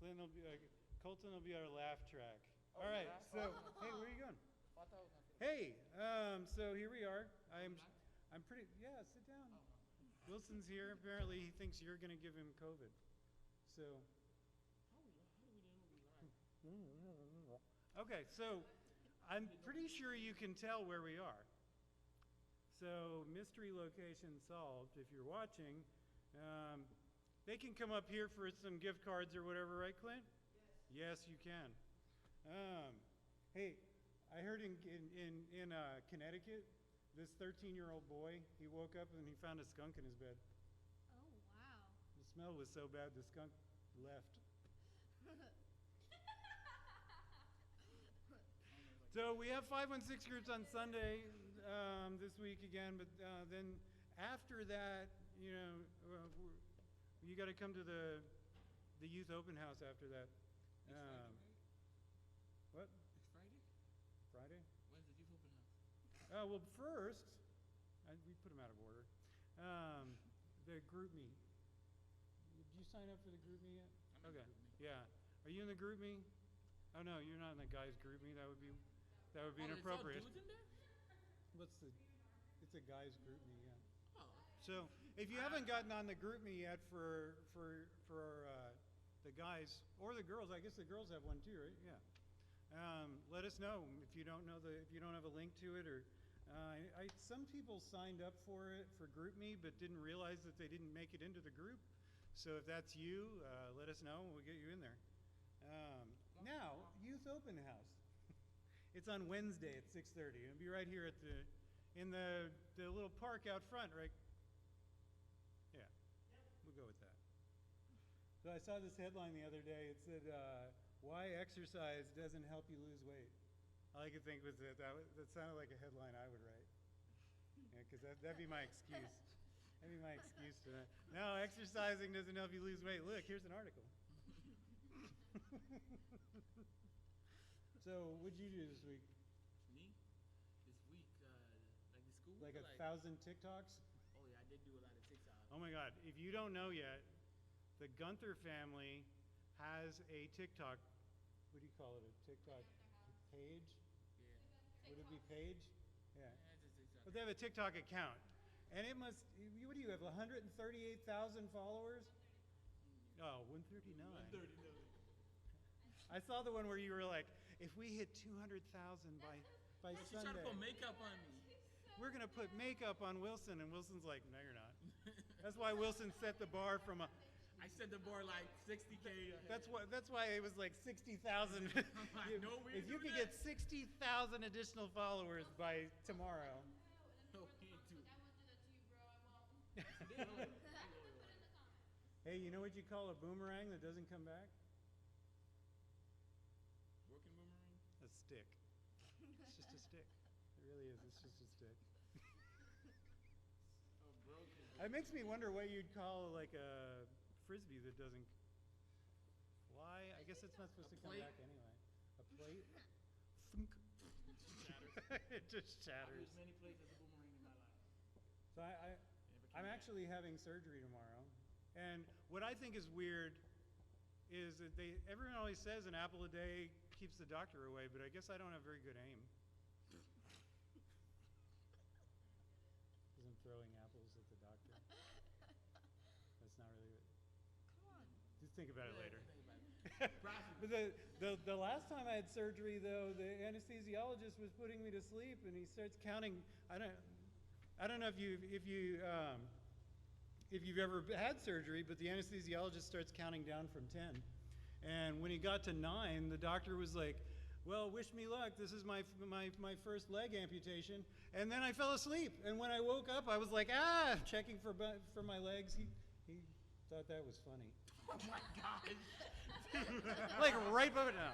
Clinton will be, Colton will be our laugh track. Oh, All right, yeah? so, hey, where are you going? Oh, I thought I was gonna fit. Hey, so here we are. I'm pretty, yeah, sit down. Wilson's here. Apparently he thinks you're going to give him COVID. So. How do we know we live? Okay, so I'm pretty sure you can tell where we are. So mystery location solved. If you're watching, they can come up here for some gift cards or whatever, right, Clint? Yes. Yes, you can. Hey, I heard in Connecticut, this 13-year-old boy, he woke up and he found a skunk in his bed. Oh, wow. The smell was so bad, the skunk left. So we have 516 groups on Sunday this week again, but then after that, you know, you got to come to the youth open house after that. Next Friday, right? What? Next Friday? Friday? When's the youth open house? Well, first, we put them out of order. The group meet. Did you sign up for the group meet yet? I'm in the group meet. Yeah. Are you in the group meet? Oh no, you're not in the guys group meet. That would be inappropriate. There's all dudes in there? What's the? It's a guys group meet. Yeah. Oh. So if you haven't gotten on the group me yet for the guys or the girls, I guess the girls have one too, right? Yeah. Let us know if you don't know if you don't have a link to it, or some people signed up for it for group me but didn't realize that they didn't make it into the group. So if that's you, let us know and we'll get you in there. Now, youth open house. It's on Wednesday at 6:30. It'll be right here at in the little park out front, right? Yeah, we'll go with that. So I saw this headline the other day. It said, "Why exercise doesn't help you lose weight." All I could think was that sounded like a headline I would write. Yeah, because that'd be my excuse. That'd be my excuse to that. No, exercising doesn't help you lose weight. Look, here's an article. So, what'd you do this week? Me? This week, like the school? Like 1,000 TikToks? Oh yeah, I did do a lot of TikTok. Oh my God, if you don't know yet, the Gunther family has a TikTok, what do you call it, a TikTok page? Yeah. Would it be page? Yeah. Yeah, it's a TikTok. But they have a TikTok account. And it must, what do you have, 138,000 followers? Oh, 139. 139. I saw the one where you were like, if we hit 200,000 by She's trying to put Sunday, makeup on me. we're going to put makeup on Wilson. And Wilson's like, no, you're not. That's why Wilson set the bar from a, I set the bar like 60K. that's why it was like 60,000. Like, no, we If you do could that. get 60,000 additional followers by tomorrow. No, we ain't do I won't do that to you, bro. I won't. Hey, you know what you call a boomerang that doesn't come back? Working boomerang? A stick. It's just a stick. It really is. It's just a stick. Oh, broken. It makes me wonder what you'd call like a frisbee that doesn't fly. I guess it's not supposed to come plate? back anyway. A plate? Thunk. Shatters. It just I've shatters. used many places as a boomerang in my life. So Never came I'm back. actually having surgery tomorrow. And what I think is weird is that everyone always says an apple a day keeps the doctor away, but I guess I don't have very good aim. Because I'm throwing apples at the doctor. That's not really it. Come on. Just think about it later. Think about it. Process. But the last time I had surgery, though, the anesthesiologist was putting me to sleep, and he starts counting. I don't know if you've ever had surgery, but the anesthesiologist starts counting down from 10. And when he got to 9, the doctor was like, "Well, wish me luck. This is my first leg amputation." And then I fell asleep. And when I woke up, I was like, checking for my legs. He thought that was funny. Oh my gosh. Like right above it now.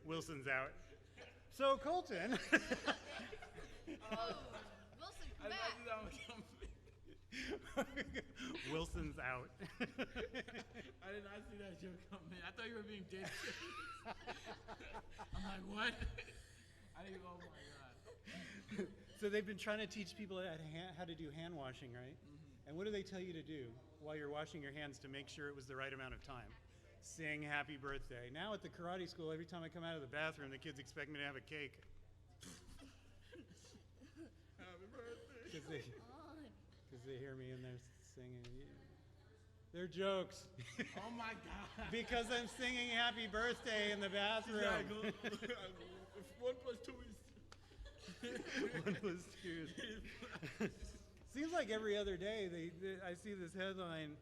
Wilson's out. So Colton. Oh, Wilson, come back. I thought that was Wilson's out. I did not see that joke coming. I thought you were being dead serious. I'm like, what? I didn't. Oh my god. So they've been trying to teach people how to do hand washing, right? And what do they tell you to do while you're washing your hands to make sure it was the right amount of time? Sing happy birthday. Now at the karate school, every time I come out of the bathroom, the kids expect me to have a cake. Happy birthday. Because they hear me and they're singing. They're jokes. Oh my God. Because I'm singing happy birthday in the bathroom. Exactly. 1 plus 2 is. 1 plus 2. Seems like every other day I see this headline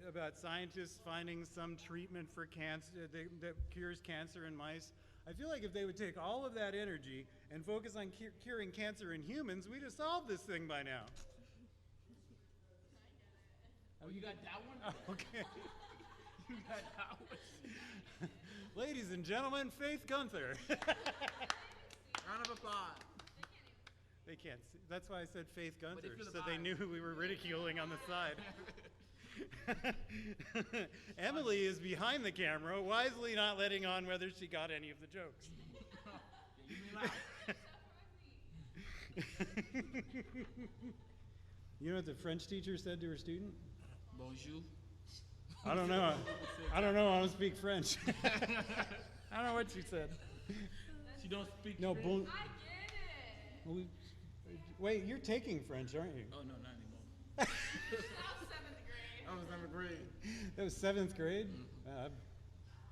about scientists finding some treatment for cancer that cures cancer in mice. I feel like if they would take all of that energy and focus on curing cancer in humans, we'd have solved this thing by now. Oh, you got that one? Oh, okay. You got that one? Ladies and gentlemen, Faith Gunther. Round of applause. They can't see. That's why I said Faith Gunther, if you're the so they buyer. knew who we were ridiculing on the side. Emily is behind the camera, wisely not letting on whether she got any of the jokes. You mean like? You know what the French teacher said to her student? Bonjour. I don't know. I don't know. I don't speak French. I don't know what she said. She don't speak No, French? I get it. wait, you're taking French, aren't you? Oh, no, not anymore. That was 7th grade. I was 7th grade. That was 7th grade?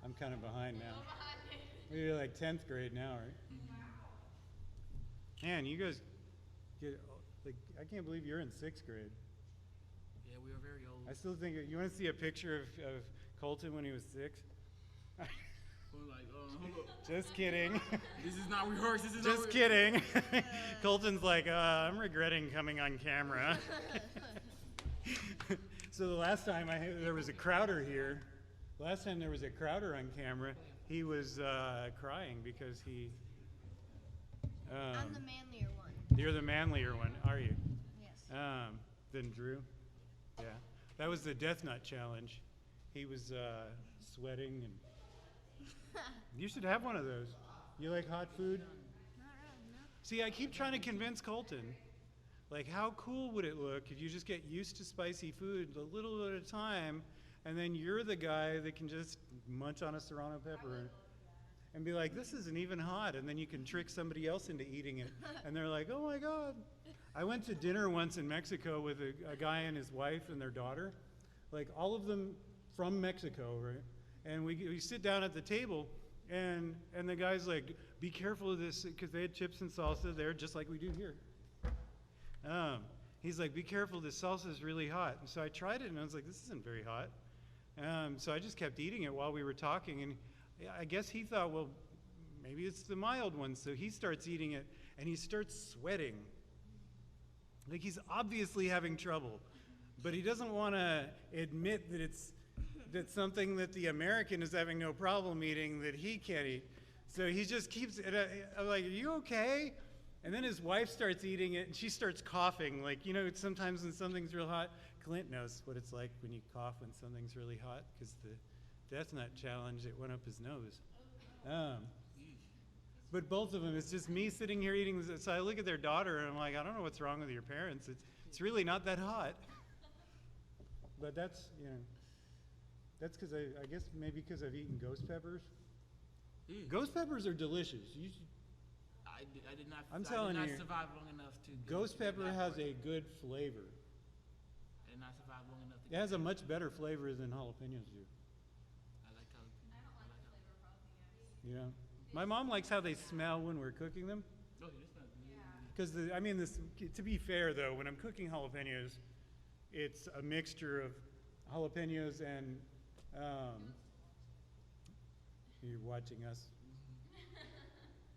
I'm kind of behind now. You're like 10th grade now, right? Man, you guys get, like, I can't believe you're in 6th grade. Yeah, we were very old. I still think, you want to see a picture of Colton when he was 6? We're like, hold up. Just kidding. This is not rehearsed. This is Just not kidding. Colton's like, I'm regretting coming on camera. So the last time there was a Crowder here, last time there was a Crowder on camera, he was crying because he... I'm the manlier one. You're the manlier one, are you? Yes. Than Drew? Yeah. That was the Death Nut Challenge. He was sweating and... You should have one of those. You like hot food? Not really, no. See, I keep trying to convince Colton. Like, how cool would it look if you just get used to spicy food a little at a time, and then you're the guy that can just munch on a serrano pepper and be like, this isn't even hot, and then you can trick somebody else into eating it, and they're like, oh my God. I went to dinner once in Mexico with a guy and his wife and their daughter, like all of them from Mexico, right? And we sit down at the table, and the guy's like, be careful of this, because they had chips and salsa there, just like we do here. He's like, be careful, this salsa is really hot. And so I tried it, and I was like, this isn't very hot. So I just kept eating it while we were talking, and I guess he thought, well, maybe it's the mild one. So he starts eating it, and he starts sweating. Like, he's obviously having trouble, but he doesn't want to admit that that's something that the American is having no problem eating that he can't eat. So he just keeps, I'm like, are you okay? And then his wife starts eating it, and she starts coughing. Like, you know, sometimes when something's real hot, Clint knows what it's like when you cough when something's really hot, because the Death Nut Challenge, it went up his nose. But both of them, it's just me sitting here eating this. So I look at their daughter, and I'm like, I don't know what's wrong with your parents. It's really not that hot. But that's, you know, that's because I guess maybe because I've eaten ghost peppers. Ghost peppers are delicious. You should, I did not. I'm I telling did not you, survive long enough to. ghost get pepper that has far. a good flavor. I did not survive long enough to. It has a much better flavor than jalapenos do. I like jalapeno. I don't like the flavor of jalapenos. You know, my mom likes how they smell when we're cooking them. Oh, this smells good. Because I mean, to be fair though, when I'm cooking jalapenos, it's a mixture of jalapenos and you're watching us.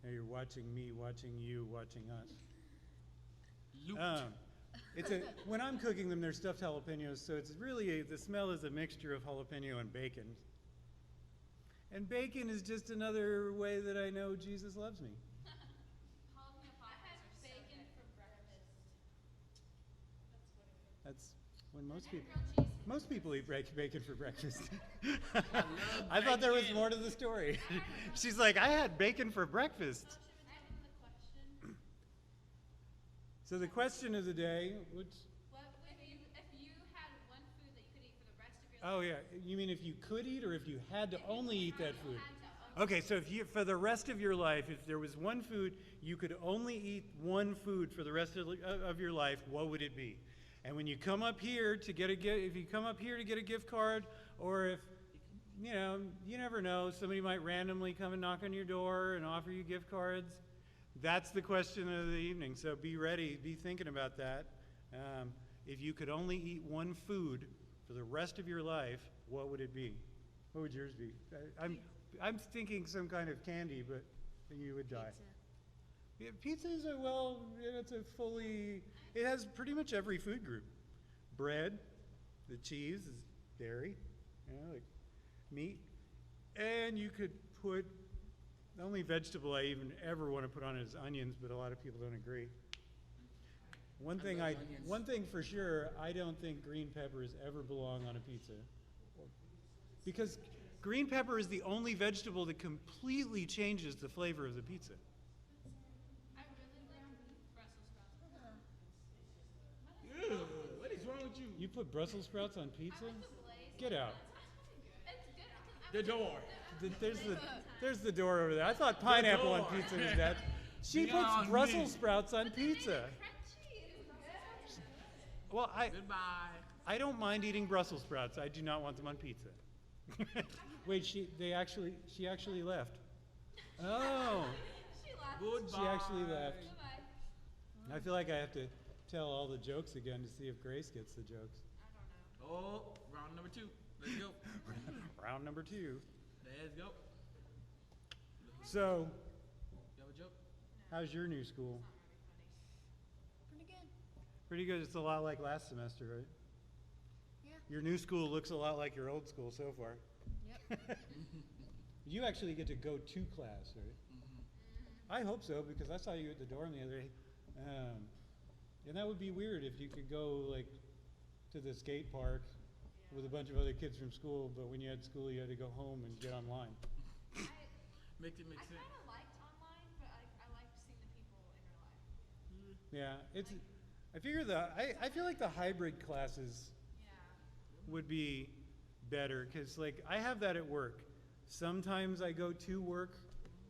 And you're watching me, watching you, watching us. Looped. When I'm cooking them, they're stuffed jalapenos, so it's really, the smell is a mixture of jalapeno and bacon. And bacon is just another way that I know Jesus loves me. Jalapeno poppers are bacon for breakfast. That's when most people, Grilled cheese. most people eat bacon for breakfast. love I thought there was bacon. more to the story. She's like, I had bacon for breakfast. Should we dive into the question? So the question of the day, which, What if you Oh yeah, you mean if you could eat or if you had to only eat that food? Had to Okay, so if you, for the rest of your life, if there was one food, you could only eat one food for the rest of your life, what would it be? And when you come up here to get a gift, if you come up here to get a gift card, or if, you know, you never know, somebody might randomly come and knock on your door and offer you gift cards. That's the question of the evening, so be ready, be thinking about that. If you could only eat one food for the rest of your life, what would it be? What would yours be? I'm thinking some kind of candy, but you would die. Yeah, pizza is it has pretty much every food group. Bread, the cheese is dairy, like meat. And you could put, the only vegetable I even ever want to put on it is onions, but a lot of people don't agree. One thing for sure, I don't think green peppers ever belong on a pizza. Because green pepper is the only vegetable that completely changes the flavor of the pizza. I really like Brussels sprouts. Ew, what is wrong with you? You put Brussels sprouts on pizza? I like the glaze. Get out. It's good. The door. There's the door over there. I thought pineapple on pizza was that. She puts Beyond Brussels me. sprouts on pizza. Well, Goodbye. I don't mind eating Brussels sprouts. I do not want them on pizza. Wait, she actually left. Oh, She laughed. Goodbye. she actually left. Bye-bye. I feel like I have to tell all the jokes again to see if Grace gets the jokes. I don't know. Oh, round number 2. Let's go. Round number 2. Let's go. So, You have a joke? how's your new school? Pretty good. Pretty good. It's a lot like last semester, right? Yeah. Your new school looks a lot like your old school so far. Yep. You actually get to go to class, right? I hope so, because I saw you at the dorm the other day. And that would be weird if you could go like to the skate park with a bunch of other kids from school, but when you had school, you had to go home and get online. Make it make I sense. kind of liked online, but I liked seeing the people in real life. Yeah, it's. I figure I feel like the hybrid classes Yeah. would be better because like I have that at work. Sometimes I go to work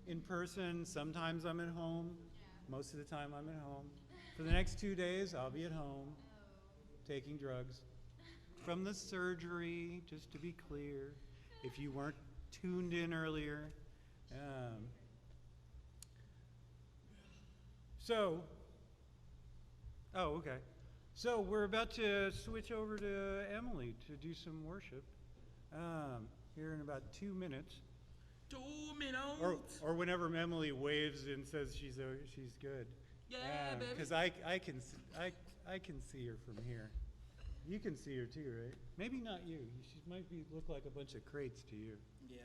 in person. Sometimes I'm at home. Yeah. Most of the time I'm at home. For the next 2 days, I'll be at home Oh. taking drugs from the surgery. Just to be clear, if you weren't tuned in earlier. Okay. So we're about to switch over to Emily to do some worship here in about 2 minutes. 2 minutes. Or whenever Emily waves and says she's good. Yeah, baby. Because I can see her from here. You can see her too, right? Maybe not you. She might look like a bunch of crates to you. Yeah.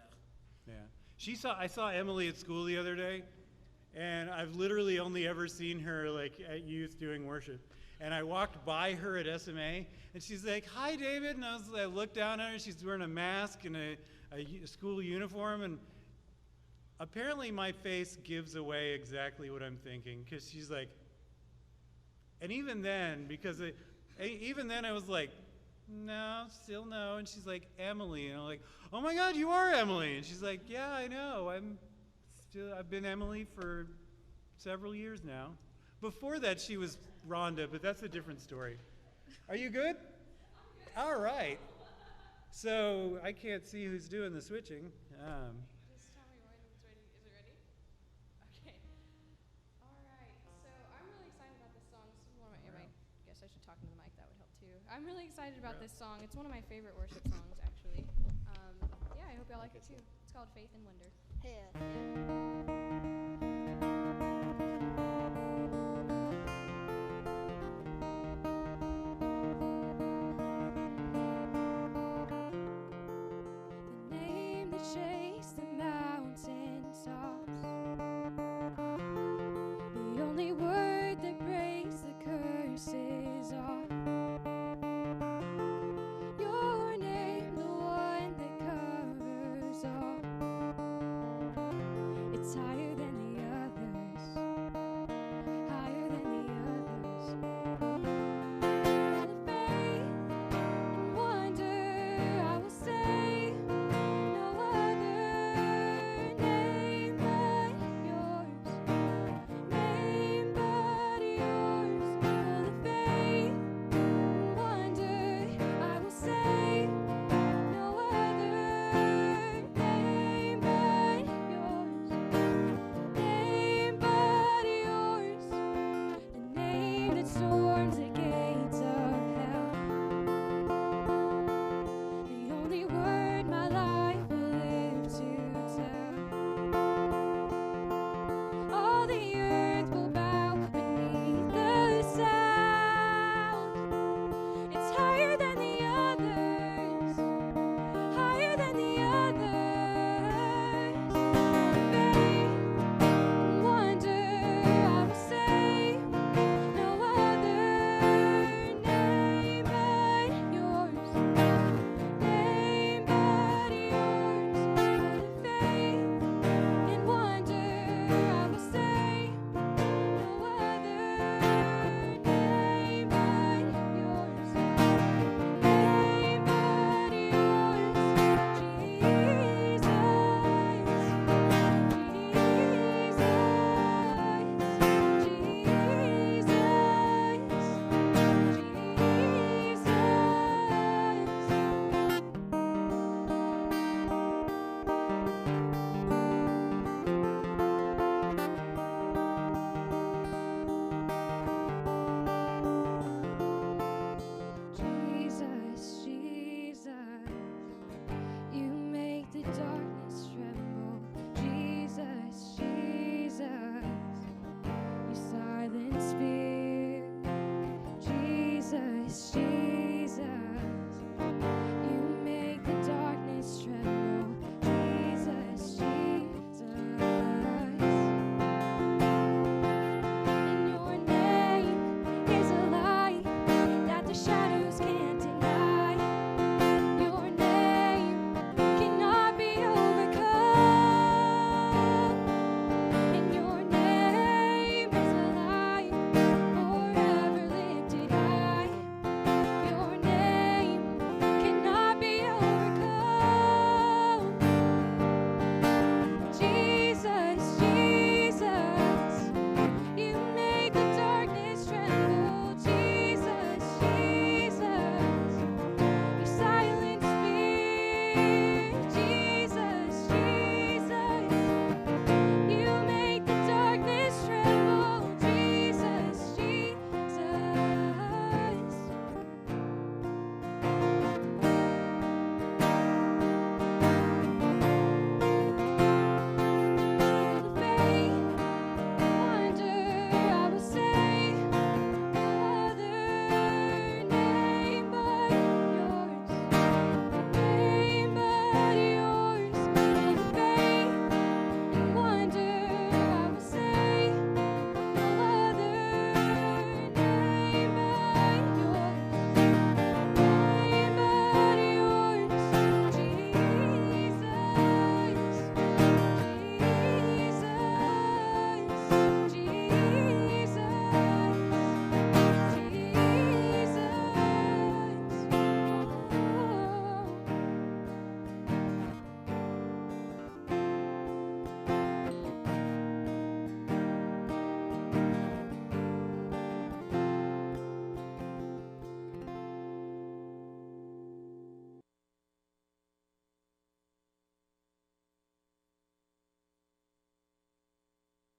Yeah. I saw Emily at school the other day, and I've literally only ever seen her like at youth doing worship. And I walked by her at SMA, and she's like, "Hi, David." And I looked down at her. She's wearing a mask and a school uniform, and apparently my face gives away exactly what I'm thinking, because she's like, and even then, I was like, no, still no. And she's like, Emily. And I'm like, oh my God, you are Emily. And she's like, yeah, I know. I've been Emily for several years now. Before that, she was Rhonda, but that's a different story. Are you good? All right. So I can't see who's doing the switching. Just tell me when it's ready. Is it ready? Okay. All right. So I'm really excited about this song. This is one of my. I guess I should talk into the mic. That would help too. I'm really excited about this song. It's one of my favorite worship songs, actually. Yeah, I hope y'all like it too. It's called Faith and Wonder. The name that shakes the mountain tops, the only word that breaks the curses off. Your name, the one that covers all. It's higher than the others, higher than the others. And faith and wonder, I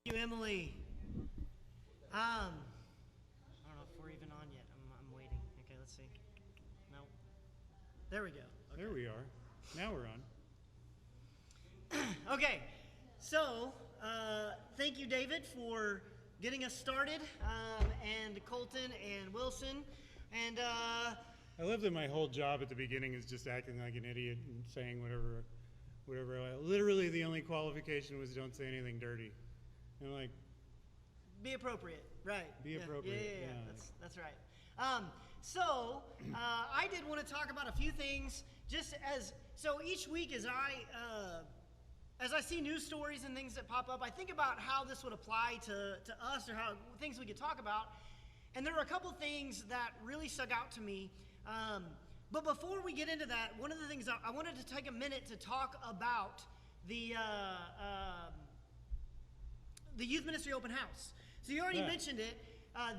You, Emily. I don't know if we're even on yet. I'm waiting. Okay, let's see. No. There we go. Okay. There we are. Now we're on. Okay, so thank you, David, for getting us started, and Colton and Wilson, and I love that my whole job at the beginning is just acting like an idiot and saying whatever. Literally, the only qualification was don't say anything dirty. And I'm like, be appropriate, right? Be appropriate. Yeah. That's right. So I did want to talk about a few things, just so each week as I see news stories and things that pop up, I think about how this would apply to us or how things we could talk about. And there were a couple things that really stuck out to me. But before we get into that, one of the things I wanted to take a minute to talk about the Youth Ministry Open House. So you already mentioned it.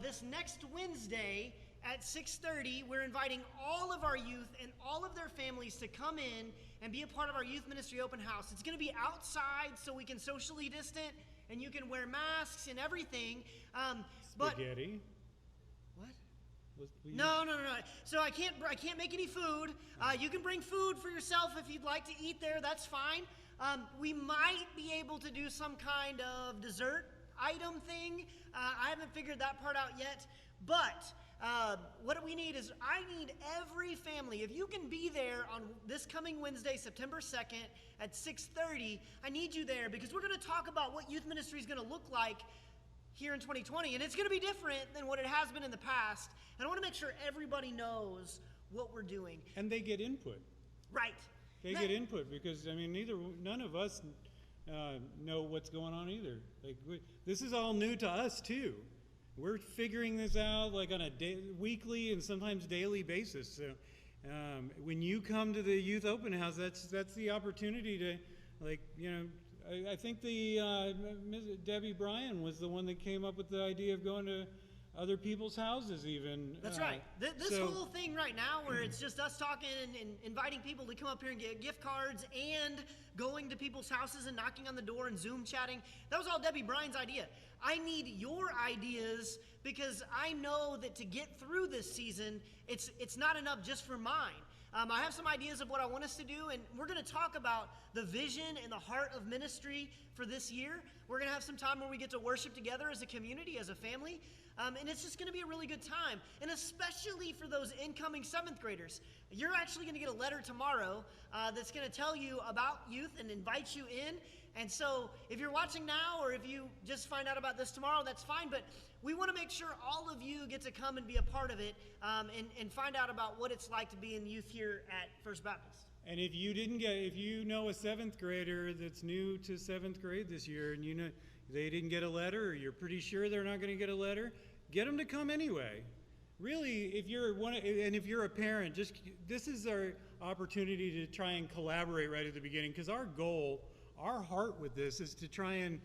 This next Wednesday at 6:30, we're inviting all of our youth and all of their families to come in and be a part of our Youth Ministry Open House. It's going to be outside so we can socially distant and you can wear masks and everything. Spaghetti. What? No. So I can't make any food. You can bring food for yourself if you'd like to eat there. That's fine. We might be able to do some kind of dessert item thing. I haven't figured that part out yet. But what we need is I need every family. If you can be there on this coming Wednesday, September 2nd at 6:30, I need you there because we're going to talk about what youth ministry is going to look like here in 2020. And it's going to be different than what it has been in the past. And I want to make sure everybody knows what we're doing. And they get input. Right. They get input because, I mean, none of us know what's going on either. Like this is all new to us too. We're figuring this out like on a weekly and sometimes daily basis. So when you come to the Youth Open House, that's the opportunity to, like, you know, I think Debbie Bryan was the one that came up with the idea of going to other people's houses even. That's right. This whole thing right now where it's just us talking and inviting people to come up here and get gift cards and going to people's houses and knocking on the door and Zoom chatting, that was all Debbie Bryan's idea. I need your ideas because I know that to get through this season, it's not enough just for mine. I have some ideas of what I want us to do, and we're going to talk about the vision and the heart of ministry for this year. We're going to have some time where we get to worship together as a community, as a family. And it's just going to be a really good time. And especially for those incoming 7th graders. You're actually going to get a letter tomorrow that's going to tell you about youth and invite you in. And so if you're watching now or if you just find out about this tomorrow, that's fine. But we want to make sure all of you get to come and be a part of it and find out about what it's like to be in youth here at First Baptist. And if you know a 7th grader that's new to 7th grade this year and you know they didn't get a letter or you're pretty sure they're not going to get a letter, get them to come anyway. Really, if you're a parent, this is our opportunity to try and collaborate right at the beginning, because our goal, our heart with this is to try and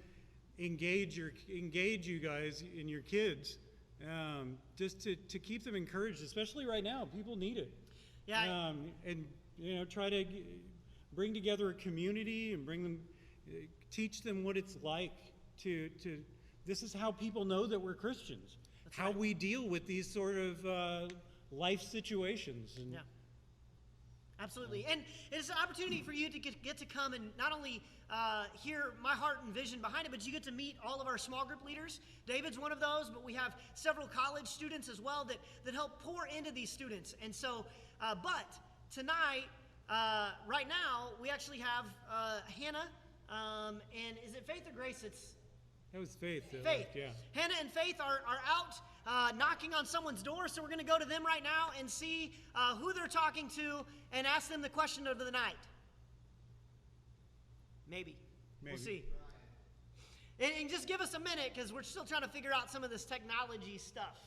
engage you guys and your kids, just to keep them encouraged, especially right now. People need it. Yeah. And try to bring together a community and teach them what it's like to. This is how people know that we're Christians. That's how right. We deal with these sort of life situations. And, yeah. Absolutely. And it's an opportunity for you to get to come and not only hear my heart and vision behind it, but you get to meet all of our small group leaders. David's one of those, but we have several college students as well that help pour into these students. And so, but tonight, right now, we actually have Hannah, and is it Faith or Grace? That was Faith. Faith. Yeah. Hannah and Faith are out knocking on someone's door, so we're going to go to them right now and see who they're talking to and ask them the question of the night. Maybe. We'll see. And just give us a minute, because we're still trying to figure out some of this technology stuff.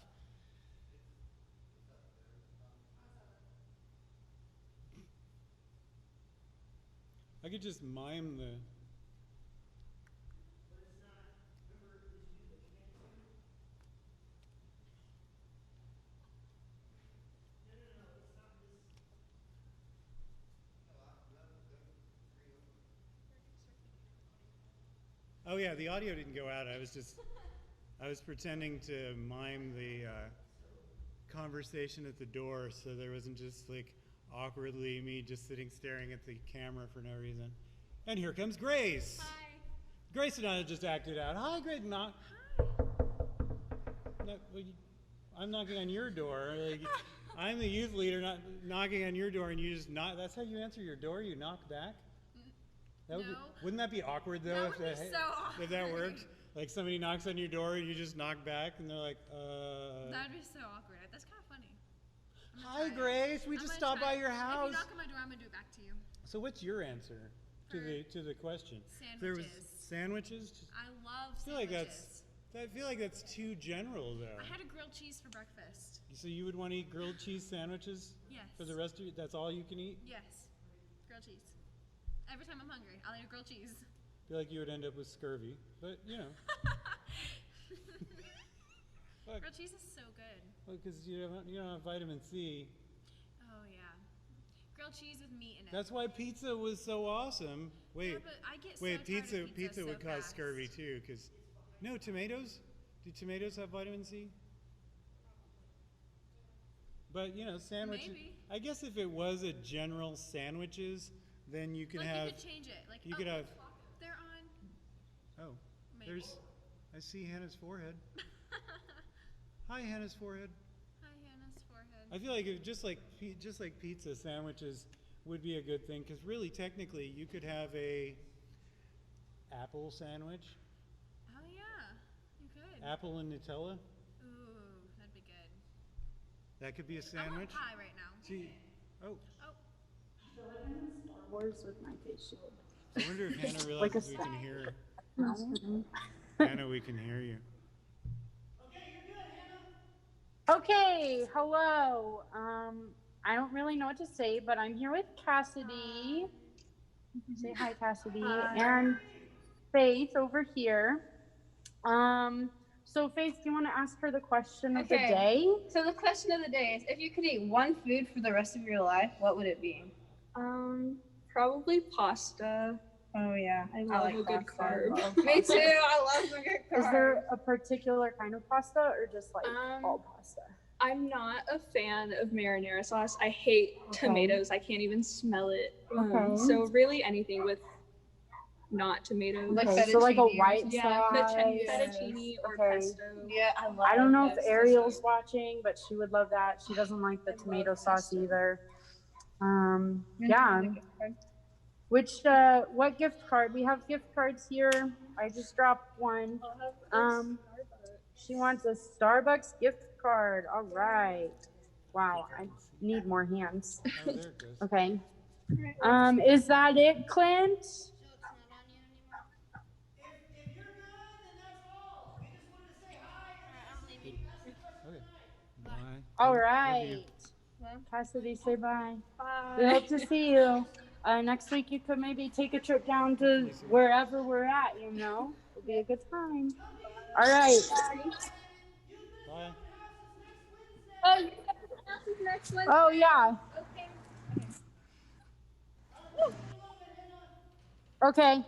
I could just mime the... Oh yeah, the audio didn't go out. I was pretending to mime the conversation at the door, so there wasn't just like awkwardly me just sitting staring at the camera for no reason. And here comes Grace. Hi. Grace and I just acted out. Hi, Grace. Hi. I'm knocking on your door. Like, I'm the youth leader, not knocking on your door, and you just knock. That's how you answer your door? You knock back? Wouldn't that be awkward though? That would be so awkward. If that worked? Like somebody knocks on your door and you just knock back and they're like, That would be so awkward. That's kind of funny. Hi, Grace. We just stopped by your house. If you knock on my door, I'm going to do it back to you. So what's your answer to the question? Sandwiches. There was sandwiches? I love sandwiches. I feel like that's too general though. I had a grilled cheese for breakfast. So you would want to eat grilled cheese sandwiches? Yes. For the rest of you? That's all you can eat? Yes. Grilled cheese. Every time I'm hungry, I'll eat a grilled cheese. I feel like you would end up with scurvy, but you know. Grilled cheese is so good. Well, because you don't have vitamin C. Oh yeah, grilled cheese with meat in it. That's why pizza was so awesome. Wait, Yeah, but I get so tired of pizza so would cause fast. scurvy too. Because no tomatoes. Do tomatoes have vitamin C? But you know, sandwiches. Maybe. I guess if it was a general sandwiches, then you can Like have. you could change it. Like You could have. they're on. Oh, Maybe. I see Hannah's forehead. Hi, Hannah's forehead. Hi, Hannah's forehead. I feel like just like pizza, sandwiches would be a good thing, because really, technically, you could have a apple sandwich, Oh yeah, you could. apple and Nutella. Ooh, that'd be good. That could be a I sandwich. want pie right now. See, oh, Oh, Star Wars with my face shield. I wonder if Hannah Like a realizes we can hear. No. Hannah, we can hear you. Okay, hello. I don't really know what to say, but I'm here with Cassidy. Say hi, Cassidy. And Faith over here. So Faith, do you want to ask her the question of the Okay. day? So the question of the day is, if you could eat one food for the rest of your life, what would it be? Probably pasta. Oh yeah, I love a good pasta. carb. I love Me pasta. too. I love a good carb. Is there a particular kind of pasta or just like all pasta? I'm not a fan of marinara sauce. I hate Okay. tomatoes. I can't even smell it. Okay. So really anything with not tomatoes. Like Okay, so like a fettuccine or white something. yeah, sauce. fettuccine or Okay. pesto. Yeah, I love I don't know if pesto. Ariel's watching, but she would love that. She doesn't like the I love tomato sauce pesto. either. And Yeah. the gift card. What gift card? We have gift cards here. I just dropped one. She wants a Starbucks gift card. All right. Wow, I need more hands. Oh, there it goes. Okay. Is that it, Clint? If you're good, then that's all. We just wanted to say hi and ask Okay. Bye. All Love you. right. Cassidy, say bye. We Bye. hope to see you. Next week, you could maybe take a trip down to wherever we're at, you know? It'll be a good time. All right. Bye. Oh, you guys next one. Oh, yeah. Okay. Okay.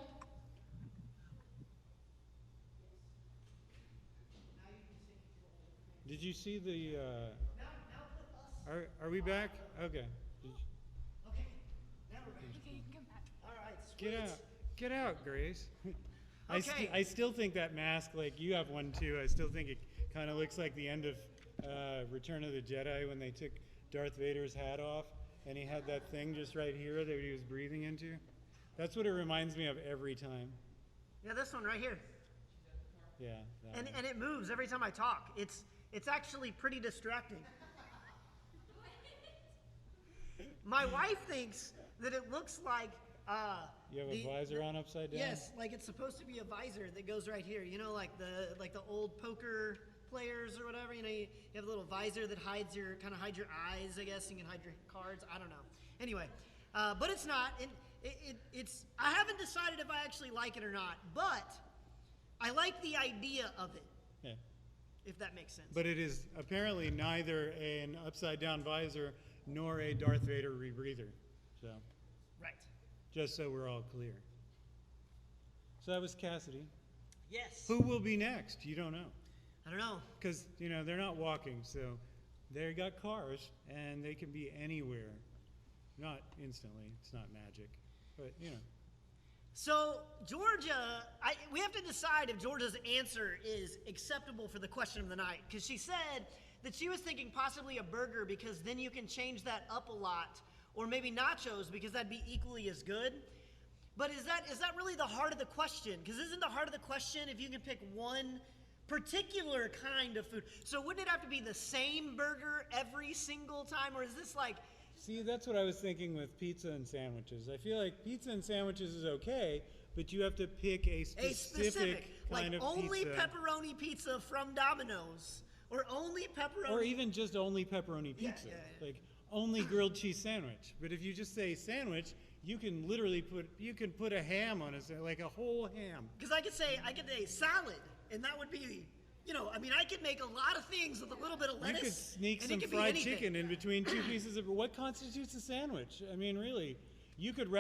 Did you see the? Are we back? Okay. Okay, now we're back. Okay, you can come back. All right, sweet. Get out, Grace. Okay. I still think that mask, like you have one too. I still think it kind of looks like the end of Return of the Jedi when they took Darth Vader's hat off and he had that thing just right here that he was breathing into. That's what it reminds me of every time. Yeah, this one right here. Yeah. that one. And it moves every time I talk. It's actually pretty distracting. My wife thinks that it looks like You have a visor on upside down? Yes, like it's supposed to be a visor that goes right here. You know, like the old poker players or whatever. You know, you have a little visor that hides your eyes. I guess you can hide your cards. I don't know. Anyway, but it's not. It's. I haven't decided if I actually like it or not, but I like the idea of it. Yeah. If that makes sense. But it is apparently neither an upside down visor nor a Darth Vader rebreather. So, Right. just so we're all clear. So that was Cassidy. Yes. Who will be next? You don't know. I don't know. Because, they're not walking, so they got cars, and they can be anywhere. Not instantly. It's not magic. But, So Georgia, we have to decide if Georgia's answer is acceptable for the question of the night, because she said that she was thinking possibly a burger because then you can change that up a lot, or maybe nachos because that'd be equally as good. But is that really the heart of the question? Because isn't the heart of the question if you can pick one particular kind of food? So wouldn't it have to be the same burger every single time, or is this like? See, that's what I was thinking with pizza and sandwiches. I feel like pizza and sandwiches is okay, but you have to pick a specific kind like of only pizza. pepperoni pizza from Domino's, or only pepperoni. Or even just only pepperoni pizza. yeah. Like only grilled cheese sandwich. But if you just say sandwich, you can literally put a ham on it, like a whole ham. Because I could say salad, and that would be, I could make a lot of things with a little bit of lettuce. You could sneak and some it could be fried anything. chicken in between two pieces of. What constitutes a sandwich? I mean, really, you could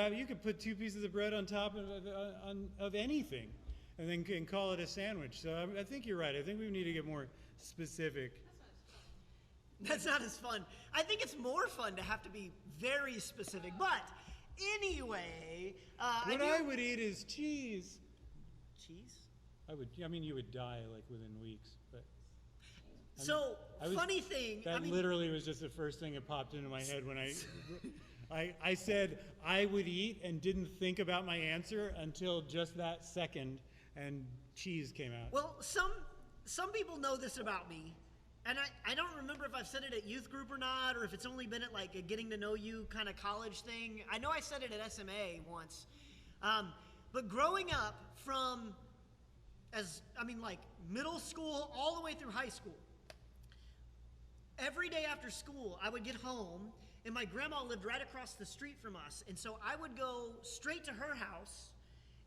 put two pieces of bread on top of anything, and then call it a sandwich. So I think you're right. I think we need to get more specific. That's not as fun. I think it's more fun to have to be very specific. But anyway, What I would eat is cheese. Cheese? You would die like within weeks, but. So, funny thing. That literally was just the first thing that popped into my head when I said I would eat and didn't think about my answer until just that second, and cheese came out. Well, some people know this about me, and I don't remember if I've said it at youth group or not, or if it's only been at like a getting to know you kind of college thing. I know I said it at SMA once, but growing up from middle school all the way through high school, every day after school I would get home, and my grandma lived right across the street from us, and so I would go straight to her house,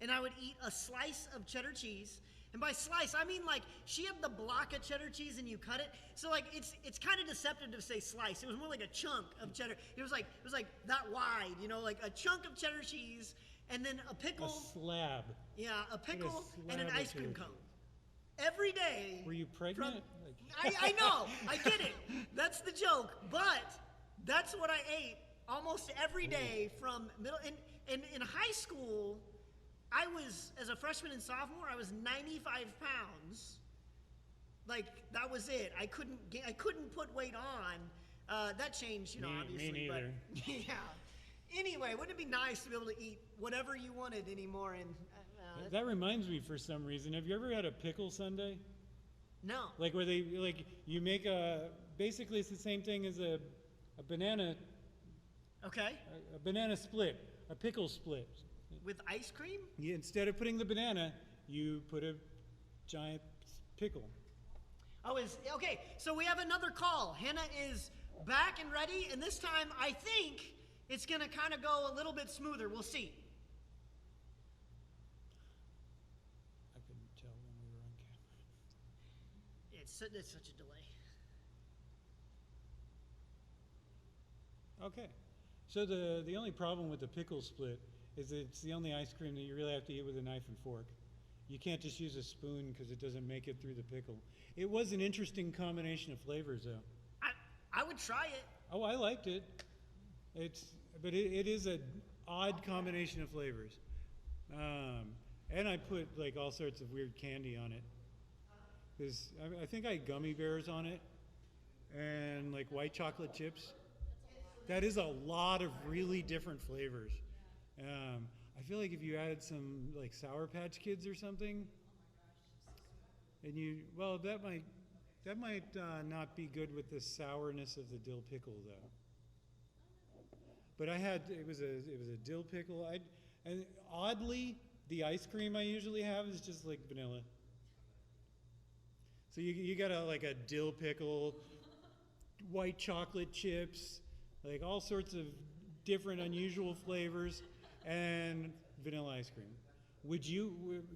and I would eat a slice of cheddar cheese. And by slice, I mean like she had the block of cheddar cheese and you cut it. So like it's kind of deceptive to say slice. It was more like a chunk of cheddar. It was like that wide, like a chunk of cheddar cheese and then a pickle. A slab. Yeah, a pickle and an slab of ice cream cheddar cone. Every day. Were you pregnant? I know, I get it. That's the joke, but that's what I ate almost every day from middle. And in high school, as a freshman and sophomore, I was 95 pounds. Like, that was it. I couldn't put weight on. That changed, obviously. Me neither. But, yeah. Anyway, wouldn't it be nice to be able to eat whatever you wanted anymore? And that reminds me, for some reason, have you ever had a pickle sundae? No. Like where you make basically it's the same thing as a banana. Okay. A banana split, a pickle split. With ice cream? Yeah, instead of putting the banana, you put a giant pickle. Oh, okay. So we have another call. Hannah is back and ready, and this time I think it's going to kind of go a little bit smoother. We'll see. I couldn't tell when we were on camera. It's such a delay. Okay. So the only problem with the pickle split is it's the only ice cream that you really have to eat with a knife and fork. You can't just use a spoon because it doesn't make it through the pickle. It was an interesting combination of flavors, though. I would try it. Oh, I liked it. But it is an odd combination of flavors. And I put like all sorts of weird candy on it. Because I think I had gummy bears on it and like white chocolate chips. That is a lot of really different flavors. I feel like if you added some like Sour Patch Kids or something, and that might not be good with the sourness of the dill pickle though. But it was a dill pickle. And oddly, the ice cream I usually have is just like vanilla. So you got a dill pickle, white chocolate chips, like all sorts of different unusual flavors, and vanilla ice cream.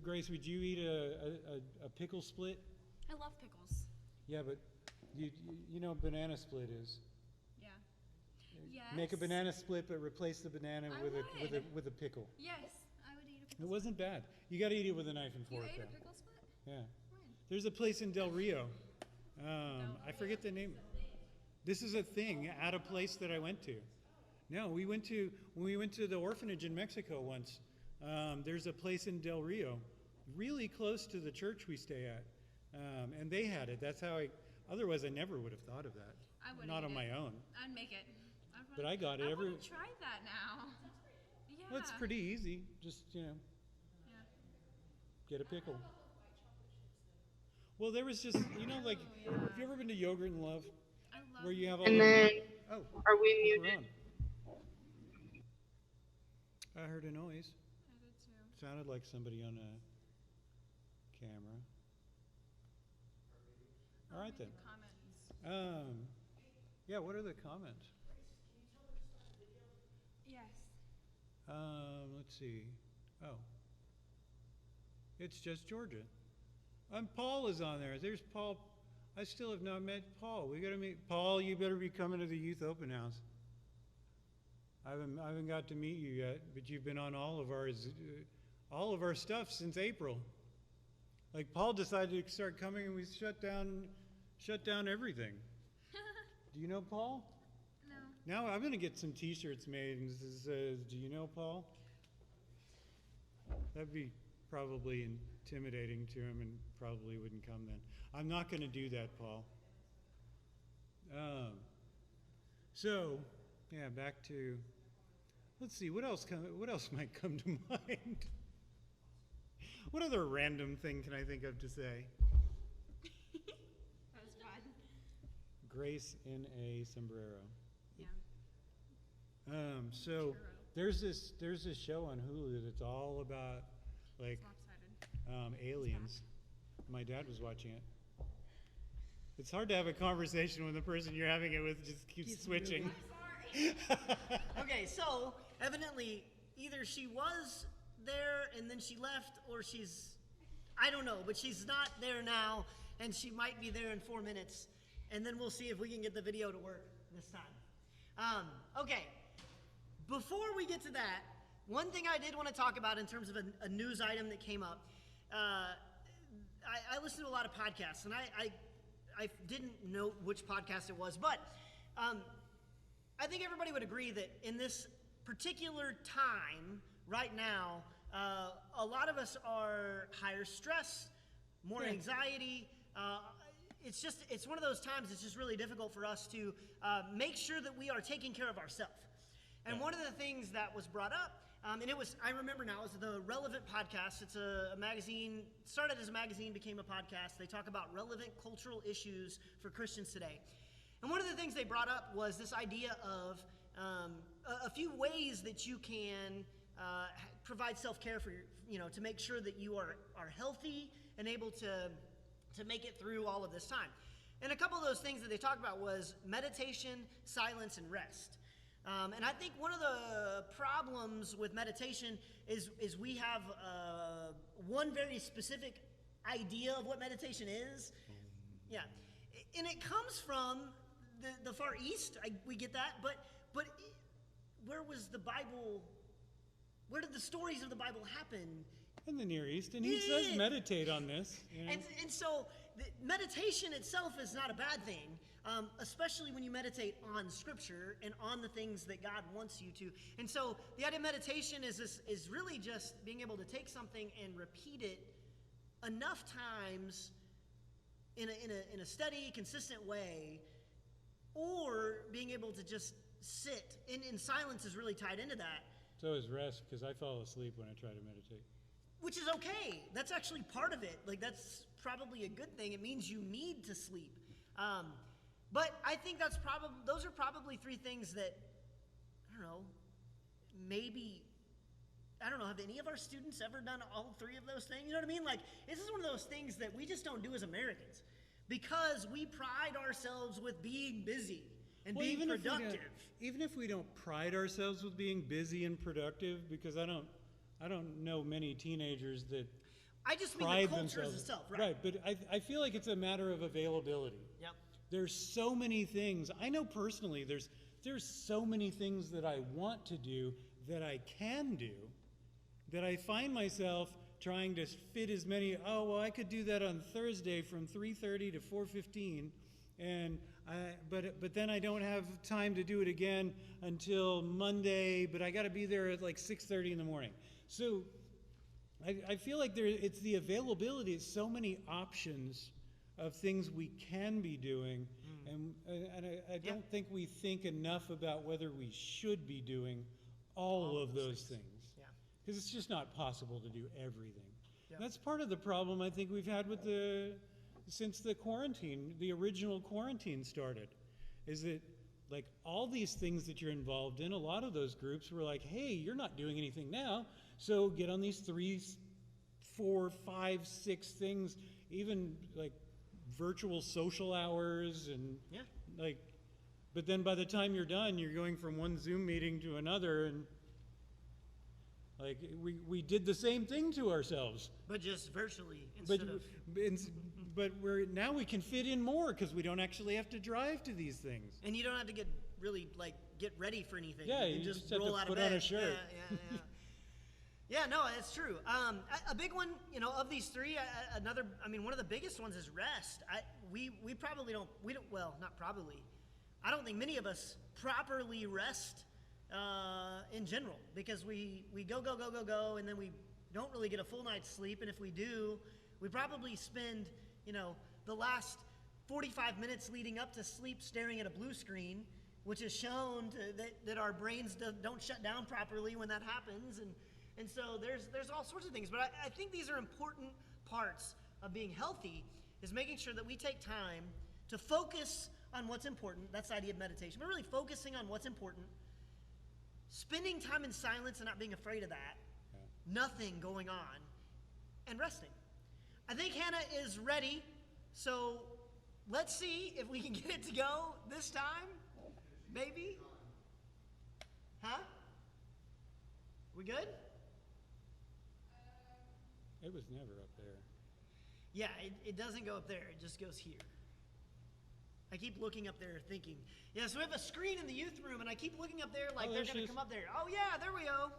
Grace, would you eat a pickle split? I love pickles. Yeah, but you know what banana split is. Yeah. Yes. Make a banana split, but replace the banana with a pickle. Yes, I would eat a pickle. It wasn't bad. You got to eat it with a knife and fork. You ate though. a pickle split? Yeah. When? There's a place in Del Rio. I forget the name. This is a thing at a place that I went to. No, when we went to the orphanage in Mexico once. There's a place in Del Rio, really close to the church we stay at, and they had it. That's how otherwise I never would have thought of that. I would Not eat on it. my own. I'd make it. But I got it. I want to try that now. Yeah. Well, it's pretty easy. Just Yeah. get a pickle. Well, there was just like, have you ever been to Yogurt and Love? I love Where you have all And those- then, Oh, are we we're muted? on. I heard a noise. I did too. Sounded like somebody on a camera. All right then. Comments. Yeah, what are the comments? Yes. Let's see. Oh. It's just Georgia. Paul is on there. There's Paul. I still have not met Paul. We gotta meet Paul. You better be coming to the youth open house. I haven't got to meet you yet, but you've been on all of our stuff since April. Like Paul decided to start coming, and we shut down everything. Do you know Paul? No. Now I'm going to get some T-shirts made, and this says, "Do you know Paul?" That'd be probably intimidating to him, and probably wouldn't come then. I'm not going to do that, Paul. So, yeah, back to. Let's see, what else might come to mind? What other random thing can I think of to say? That was fun. Grace in a sombrero. Yeah. So there's this show on Hulu that's all about like Lopsided. aliens. My dad was watching it. It's hard to have a conversation when the person you're having it with just keeps switching. Okay, so evidently either she was there and then she left, or I don't know, but she's not there now, and she might be there in 4 minutes, and then we'll see if we can get the video to work this time. Okay, before we get to that, one thing I did want to talk about in terms of a news item that came up. I listen to a lot of podcasts, and I didn't note which podcast it was, but I think everybody would agree that in this particular time, right now, a lot of us are higher stress, more anxiety. It's one of those times it's just really difficult for us to make sure that we are taking care of ourselves. And one of the things that was brought up, and I remember now, is the Relevant podcast. It's a magazine, started as a magazine, became a podcast. They talk about relevant cultural issues for Christians today. And one of the things they brought up was this idea of a few ways that you can provide self-care for to make sure that you are healthy and able to make it through all of this time. And a couple of those things that they talked about was meditation, silence, and rest. And I think one of the problems with meditation is we have one very specific idea of what meditation is. Yeah. And it comes from the Far East. We get that. But where was the Bible? Where did the stories of the Bible happen? In the Near East. And he says meditate on this. You know? And so meditation itself is not a bad thing. Especially when you meditate on Scripture and on the things that God wants you to. And so the idea of meditation is really just being able to take something and repeat it enough times in a steady, consistent way, or being able to just sit. And silence is really tied into that. So is rest, because I fall asleep when I try to meditate. Which is okay. That's actually part of it. Like, that's probably a good thing. It means you need to sleep. But I think those are probably three things that, I don't know, have any of our students ever done all three of those things? You know what I mean? Like, this is one of those things that we just don't do as Americans because we pride ourselves with being busy and being productive. Even if we don't pride ourselves with being busy and productive, because I don't know many teenagers that I just mean pride the culture themselves. itself, right? Right, but I feel like it's a matter of availability. Yep. There's so many things. I know personally there's so many things that I want to do that I can do that I find myself trying to fit as many. Oh, well, I could do that on Thursday from 3:30 to 4:15, but then I don't have time to do it again until Monday. But I got to be there at like 6:30 in the morning. So I feel like it's the availability. It's so many options of things we can be doing, and I don't think we think enough about whether we should be doing all of those things. Because it's just not possible to do everything. Yeah. That's part of the problem I think we've had since the quarantine, the original quarantine started, is that like all these things that you're involved in, a lot of those groups were like, hey, you're not doing anything now, so get on these 3, 4, 5, 6 things, even like virtual social hours and but then by the time you're done, you're going from one Zoom meeting to another, and like we did the same thing to ourselves, but just virtually but now we can fit in more because we don't actually have to drive to these things, and you don't have to get ready for anything. Yeah, you just roll have out to of put bed. on a shirt. Yeah. Yeah, no, that's true. A big one, of these three, one of the biggest ones is rest. We probably don't. Well, not probably. I don't think many of us properly rest in general, because we go, and then we don't really get a full night's sleep. And if we do, we probably spend, the last 45 minutes leading up to sleep staring at a blue screen, which is shown that our brains don't shut down properly when that happens. And so there's all sorts of things. But I think these are important parts of being healthy, is making sure that we take time to focus on what's important. That's the idea of meditation. But really focusing on what's important, spending time in silence and not being afraid of that, nothing going on, and resting. I think Hannah is ready, so let's see if we can get it to go this time. Maybe? Huh? We good? It was never up there. Yeah, it doesn't go up there. It just goes here. I keep looking up there thinking, yeah, so we have a screen in the youth room, and I keep looking up there like they're going to come up there. Oh, yeah, there we go.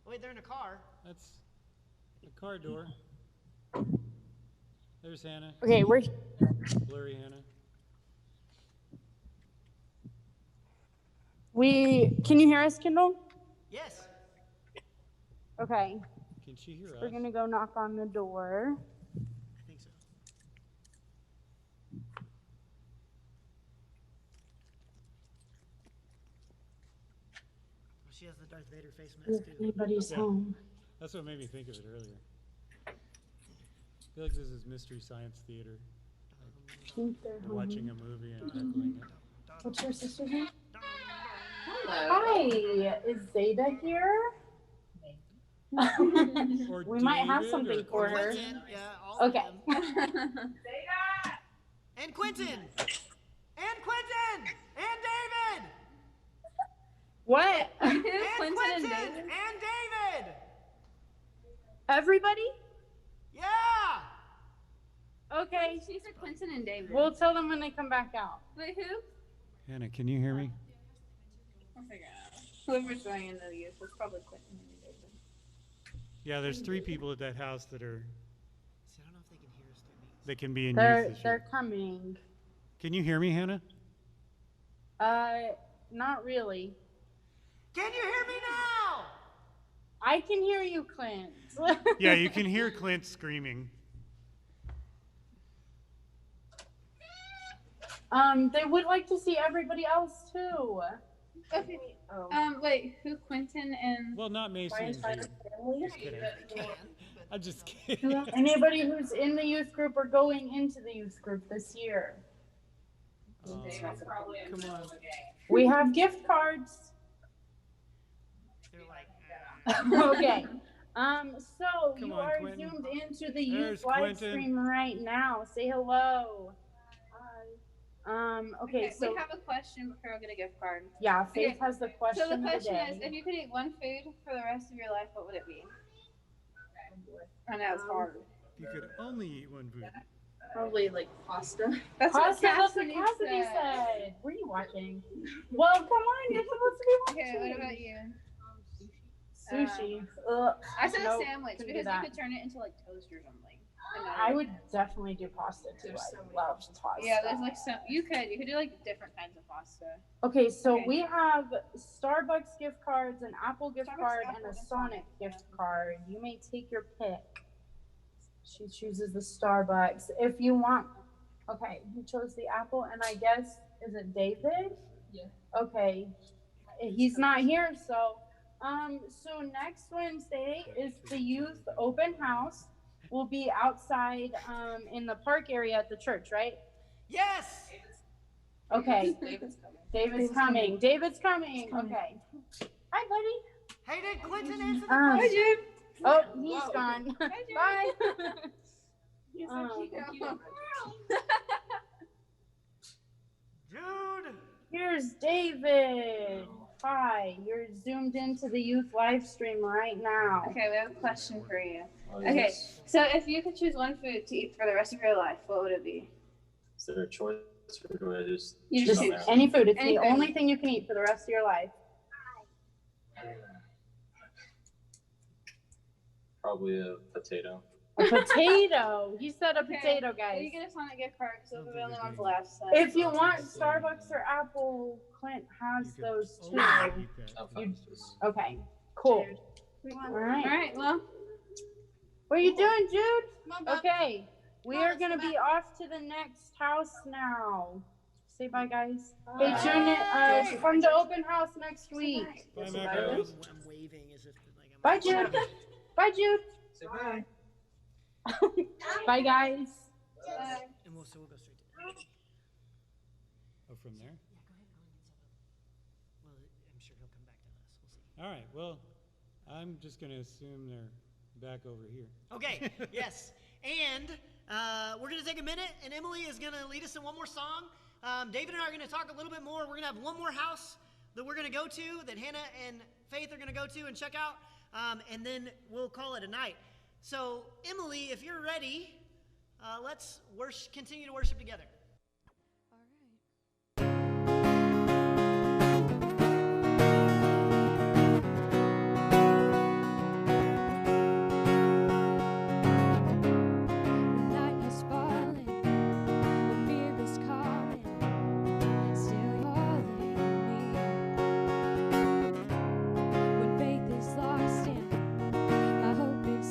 Wait, they're in a car. That's the car door. There's Hannah. Okay, we're... Blurry Hannah. Can you hear us, Kendall? Yes. Okay. Can she hear us? We're gonna go knock on the door. I think so. Well, she has the Darth Vader face If mask too. anybody's Yeah. home. That's what made me think of it earlier. I feel like this is Mystery Science Theater. I think they're home. Watching a movie and echoing it. What's your sister's name? Hello. Hi, is Zeta here? Or We might have David, something or for her. Quentin, yeah, all of Okay. them. And Quentin! And Quentin! And David! What? And Quentin and Quentin! David? And David! Everybody? Yeah! Okay. She said Quentin and David. We'll tell them when they come back out. Wait, who? Hannah, can you hear me? I'll figure it out. Whoever's going into the youth was probably Quentin and David. Yeah, there's 3 people at that house that are See, I don't know if they can hear us through me. that can be in They're youth this year. coming. Can you hear me, Hannah? Not really. Can you hear me now? I can hear you, Clint. Yeah, you can hear Clint screaming. They would like to see everybody else too. Okay. Oh. Wait, who? Quentin and. Well, not Mason and Jude. Just kidding. I'm just kidding. Anybody who's in the youth group or going into the youth group this year. Um, Come on. We have gift cards. They're like, Okay. So Come you on, are Quentin. zoomed into the youth There's live Quentin. stream right now. Say hello. Okay, so we have a question before we get a gift card. yeah, Faith Okay, has the question So the of the question day. is, if you could eat one food for the rest of your life, what would it be? I know it's hard. You could only eat one food. Probably like pasta. That's Pasta, that's what Cassidy Cassidy said. said. Were you watching? Well, come on, you're supposed to be Okay, watching. what about you? Sushi. Ugh. I said Nope, a sandwich couldn't do because you that. could turn it into like toast or something. And then- I would definitely do pasta too. I love pasta. Yeah, there's like some. You could do like different kinds of pasta. Okay, so Okay. we have Starbucks gift cards, an Apple gift Starbucks, card, Apple, and a and Sonic gift card. You may take your pick. She chooses the Starbucks. If you want, okay, you chose the Apple, and I guess, is it David? Yeah. Okay, he's not here, so next Wednesday is the youth open house. We'll be outside, in the park area at the church, right? yes! Okay. David's coming. David's coming. David's coming. Okay. Hi, buddy. Hey, did Quentin answer the Um, question? Oh, he's Whoa. gone. Hi, Jude. Bye. He's Um, so cute. Jude! Here's David. Hi. You're zoomed into the youth live stream right now. Okay, we have a question for you. Okay, so if you could choose one food to eat for the rest of your life, what would it be? Is there a choice or do I just You Just choose. choose? any food. It's Any the food. only thing you can eat for the rest of your life. Probably a potato. A potato. He said a Okay, potato, Well, guys. you get a Sonic gift card because those are the Sounds only like ones a left. So. If you want Starbucks or Apple, Clint has You could those too. only eat that. I'm You- fine with this. Okay. Cool. All All right. right, well, What are you doing, Jude? come on, Bob. Okay, we Come on, are let's gonna go be off to the next house now. Say bye, guys. Hey, tune in from the open house next week. Bye, Yes, Macros. I'm waving as if like I'm. Bye, Jude. Bye, Jude. Say bye. Bye, guys. Bye. And we'll go straight to. Oh, from there? Yeah, go ahead and set up. Well, I'm sure he'll come back to us. We'll see. All right. Well, I'm just going to assume they're back over here. Okay, yes. And we're going to take a minute, and Emily is going to lead us in one more song. David and I are going to talk a little bit more. We're going to have one more house that we're going to go to, that Hannah and Faith are going to go to and check out, and then we'll call it a night. So, Emily, if you're ready, let's continue to worship together. Night has fallen, the mirror is calling, still calling me. When faith is lost and my hope is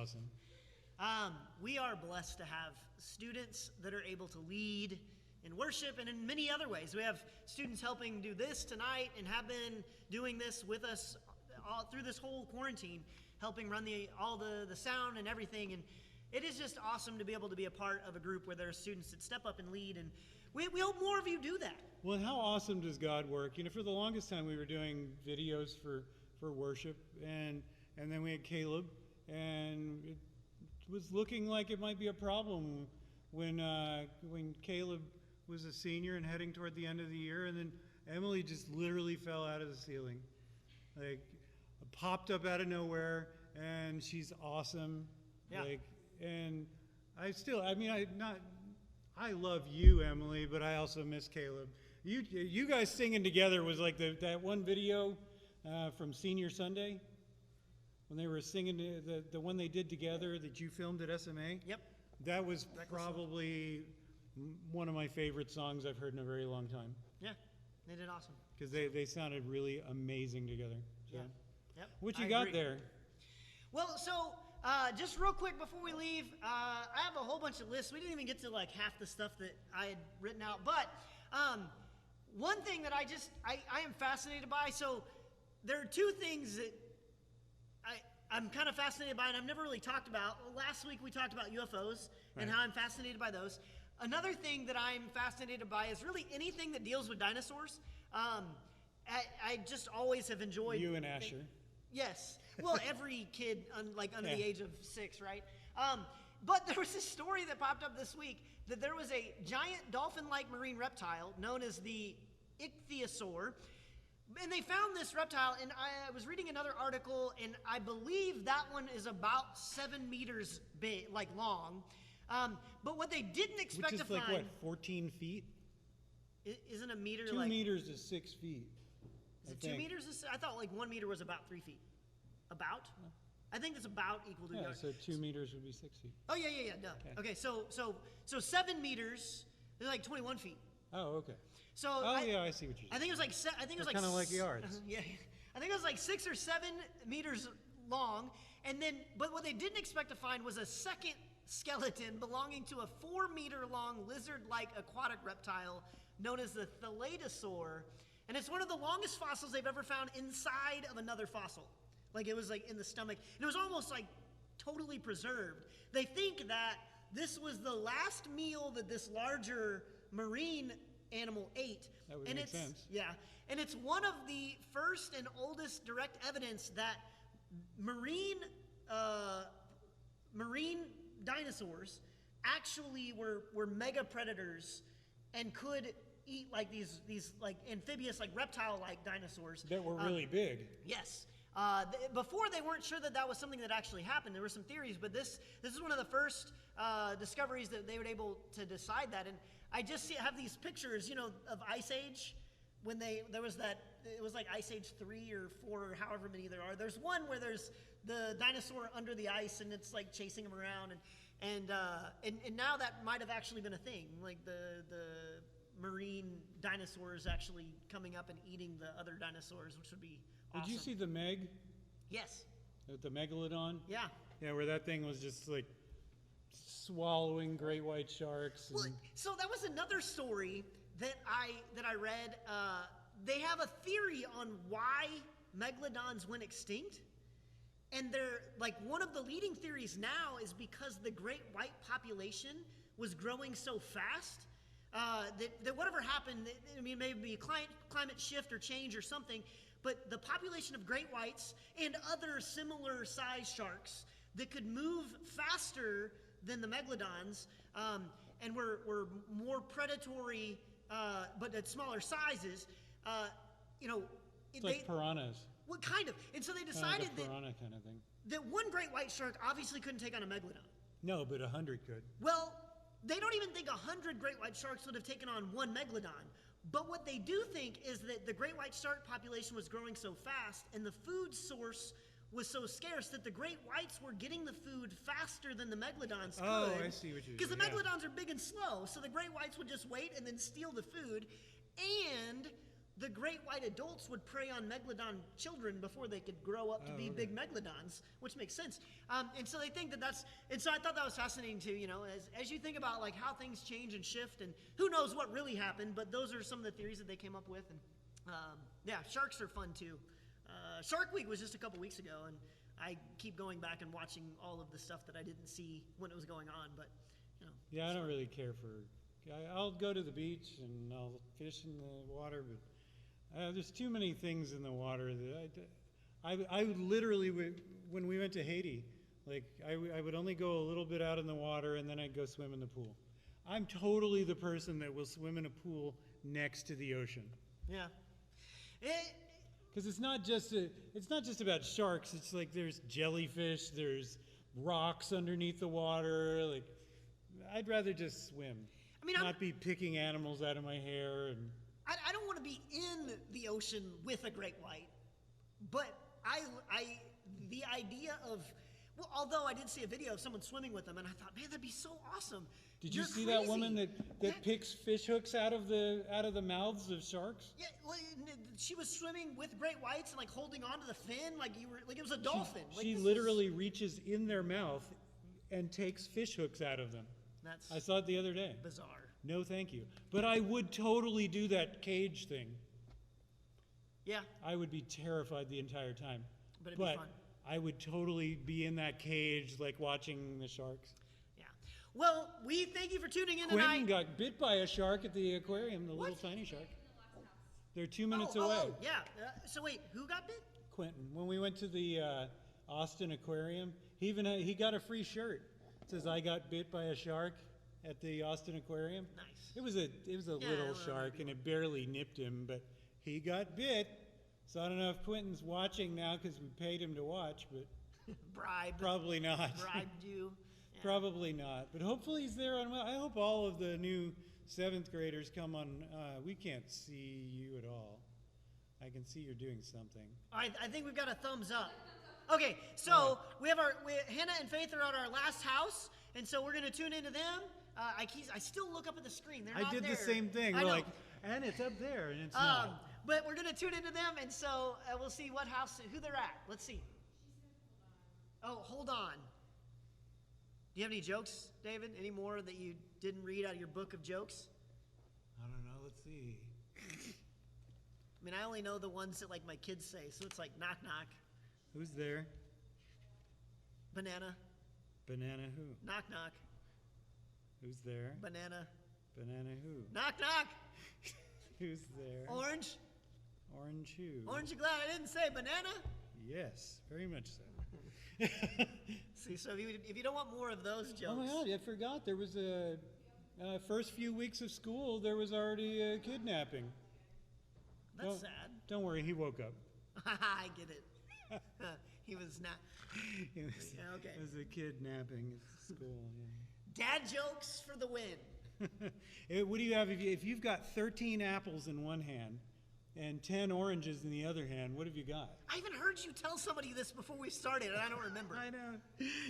awesome. We are blessed to have students that are able to lead in worship and in many other ways. We have students helping do this tonight and have been doing this with us all through this whole quarantine, helping run all the sound and everything. And it is just awesome to be able to be a part of a group where there are students that step up and lead. And we hope more of you do that. Well, and how awesome does God work? You know, for the longest time we were doing videos for worship, and then we had Caleb, and it was looking like it might be a problem when Caleb was a senior and heading toward the end of the year, and then Emily just literally fell out of the ceiling, like popped up out of nowhere, and she's awesome. Yeah. And I love you, Emily, but I also miss Caleb. You guys singing together was like that one video from Senior Sunday when they were singing the one they did together that you filmed at SMA. Yep. That was probably one of my favorite songs I've heard in a very long time. Yeah, they did awesome. Because they sounded really amazing together. So. Yeah. Yep. What you I got agree. there? Well, so just real quick before we leave, I have a whole bunch of lists. We didn't even get to like half the stuff that I had written out. But one thing that I am fascinated by, so there are two things that I'm kind of fascinated by and I've never really talked about. Last week we talked about UFOs and how I'm fascinated by those. Another thing that I'm fascinated by is really anything that deals with dinosaurs. I just always have enjoyed... You and Asher. Yes. Well, every kid under the age of 6, right? But there was this story that popped up this week that there was a giant dolphin-like marine reptile known as the ichthyosaur. And they found this reptile, and I was reading another article, and I believe that one is about 7 meters big, long. But what they didn't expect Which is to like, find... what, 14 feet? Isn't a meter 2 meters is 6 feet. Is it 2 meters? I thought 1 meter was about 3 feet. About? I think it's about equal to... Yeah, so 2 meters would be 6 feet. Oh, yeah, no. Okay, so 7 meters is like 21 feet. Oh, okay. So I see what you're saying. I think it was like kind of like yards. Yeah, I think it was like 6 or 7 meters long, and then but what they didn't expect to find was a second skeleton belonging to a 4-meter-long lizard-like aquatic reptile known as the thalattosaur, and it's one of the longest fossils they've ever found inside of another fossil. Like it was like in the stomach, and it was almost like totally preserved. They think that this was the last meal that this larger marine animal ate. That would make sense. Yeah, and it's one of the first and oldest direct evidence that marine dinosaurs actually were mega predators and could eat like these like amphibious, like reptile-like dinosaurs that were really big. Yes. Before they weren't sure that was something that actually happened. There were some theories, but this is one of the first discoveries that they were able to decide that. And I just have these pictures, of Ice Age when there was that, it was like Ice Age 3 or 4 or however many there are. There's one where there's the dinosaur under the ice and it's like chasing him around, and now that might have actually been a thing, like the marine dinosaurs actually coming up and eating the other dinosaurs, which would be awesome. Did you see the Meg? Yes. The Megalodon? Yeah. Yeah, where that thing was just like swallowing great white sharks. Well, so that was another story that I read. They have a theory on why megalodons went extinct. And they're like, one of the leading theories now is because the great white population was growing so fast that whatever happened, maybe climate shift or change or something, but the population of great whites and other similar size sharks that could move faster than the megalodons and were more predatory, but at smaller sizes, it's like piranhas. Well, kind of. And so they decided like a piranha kind of thing. That one great white shark obviously couldn't take on a megalodon. No, but 100 could. Well, they don't even think 100 great white sharks would have taken on one megalodon. But what they do think is that the great white shark population was growing so fast and the food source was so scarce that the great whites were getting the food faster than the megalodons could. Oh, I see what you're saying. Because the megalodons are big and slow, so the great whites would just wait and then steal the food. And the great white adults would prey on megalodon children before they could grow up to be big megalodons, which makes sense. And so they think that's, and so I thought that was fascinating too, you know, as you think about like how things change and shift, and who knows what really happened, but those are some of the theories that they came up with. And yeah, sharks are fun too. Shark Week was just a couple weeks ago, and I keep going back and watching all of the stuff that I didn't see when it was going on, but you know. Yeah, I don't really care for. I'll go to the beach and I'll fish in the water, but there's too many things in the water that I would literally, when we went to Haiti, like I would only go a little bit out in the water and then I'd go swim in the pool. I'm totally the person that will swim in a pool next to the ocean. Yeah. Because it's not just about sharks. It's like there's jellyfish, there's rocks underneath the water. Like, I'd rather just swim. I mean, not be picking animals out of my hair. And I don't want to be in the ocean with a great white, but the idea of, well, although I did see a video of someone swimming with them, and I thought, man, that'd be so awesome. Did you see that woman that picks fish hooks out of the mouths of sharks? Yeah, well, she was swimming with great whites and like holding onto the fin like it was a dolphin. She literally reaches in their mouth and takes fish hooks out of them. I saw it the other day. Bizarre. No, thank you. But I would totally do that cage thing. Yeah. I would be terrified the entire time. But it'd be fun. I would totally be in that cage, like watching the sharks. Yeah. Well, we thank you for tuning in tonight. Quentin got bit by a shark at the aquarium, the little tiny shark. They're 2 minutes away. Oh, yeah. So wait, who got bit? Quentin. When we went to the Austin Aquarium, he got a free shirt. It says, "I got bit by a shark at the Austin Aquarium." Nice. It was a little shark, and it barely nipped him, but he got bit. So I don't know if Quentin's watching now because we paid him to watch, but bribe. Probably not. Bribed you. Yeah. Probably not. But hopefully he's there on. I hope all of the new 7th graders come on. We can't see you at all. I can see you're doing something. All right, I think we've got a thumbs up. Okay, so Hannah and Faith are at our last house, and so we're going to tune into them. I still look up at the screen. They're not there. I did the same thing. We're like, and it's up there, and it's not. But we're going to tune into them, and so we'll see who they're at. Let's see. Oh, hold on. Do you have any jokes, David? Any more that you didn't read out of your book of jokes? I don't know. Let's see. I mean, I only know the ones that like my kids say, so it's like knock knock. Who's there? Banana. Banana who? Knock knock. Who's there? Banana. Banana who? Knock knock. Who's there? Orange. Orange who? Aren't you glad I didn't say banana? Yes, very much so. See, so if you don't want more of those jokes. Oh my God, I forgot. There was a first few weeks of school. There was already a kidnapping. That's sad. Don't worry, he woke up. I get it. He was not. It was, yeah, okay. It was a kidnapping at school. Yeah. Dad jokes for the win. What do you have if you've got 13 apples in one hand and 10 oranges in the other hand? What have you got? I even heard you tell somebody this before we started, and I don't remember. I know.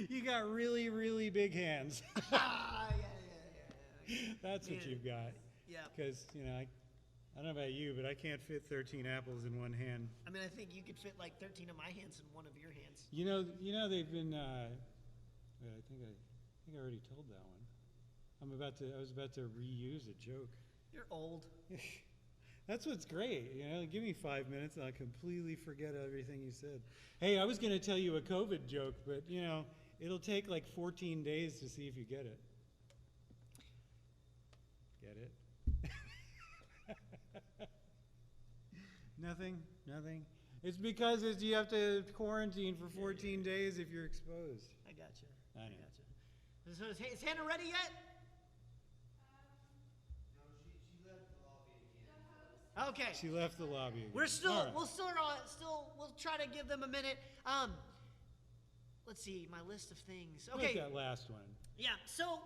You got really, really big hands. Yeah. That's what you've got. Yeah. Because, I don't know about you, but I can't fit 13 apples in one hand. I mean, I think you could fit like 13 of my hands in one of your hands. You know they've been. I think I already told that one. I was about to reuse a joke. You're old. That's what's great. Give me 5 minutes and I'll completely forget everything you said. Hey, I was going to tell you a COVID joke, but it'll take like 14 days to see if you get it. Get it? Nothing? It's because you have to quarantine for 14 days if you're exposed. I gotcha. I know. So is Hannah ready yet? Okay. She left the lobby again. We're still, right. we'll try to give them a minute. Let's see, my list of things. Okay. Like that last one. Yeah. So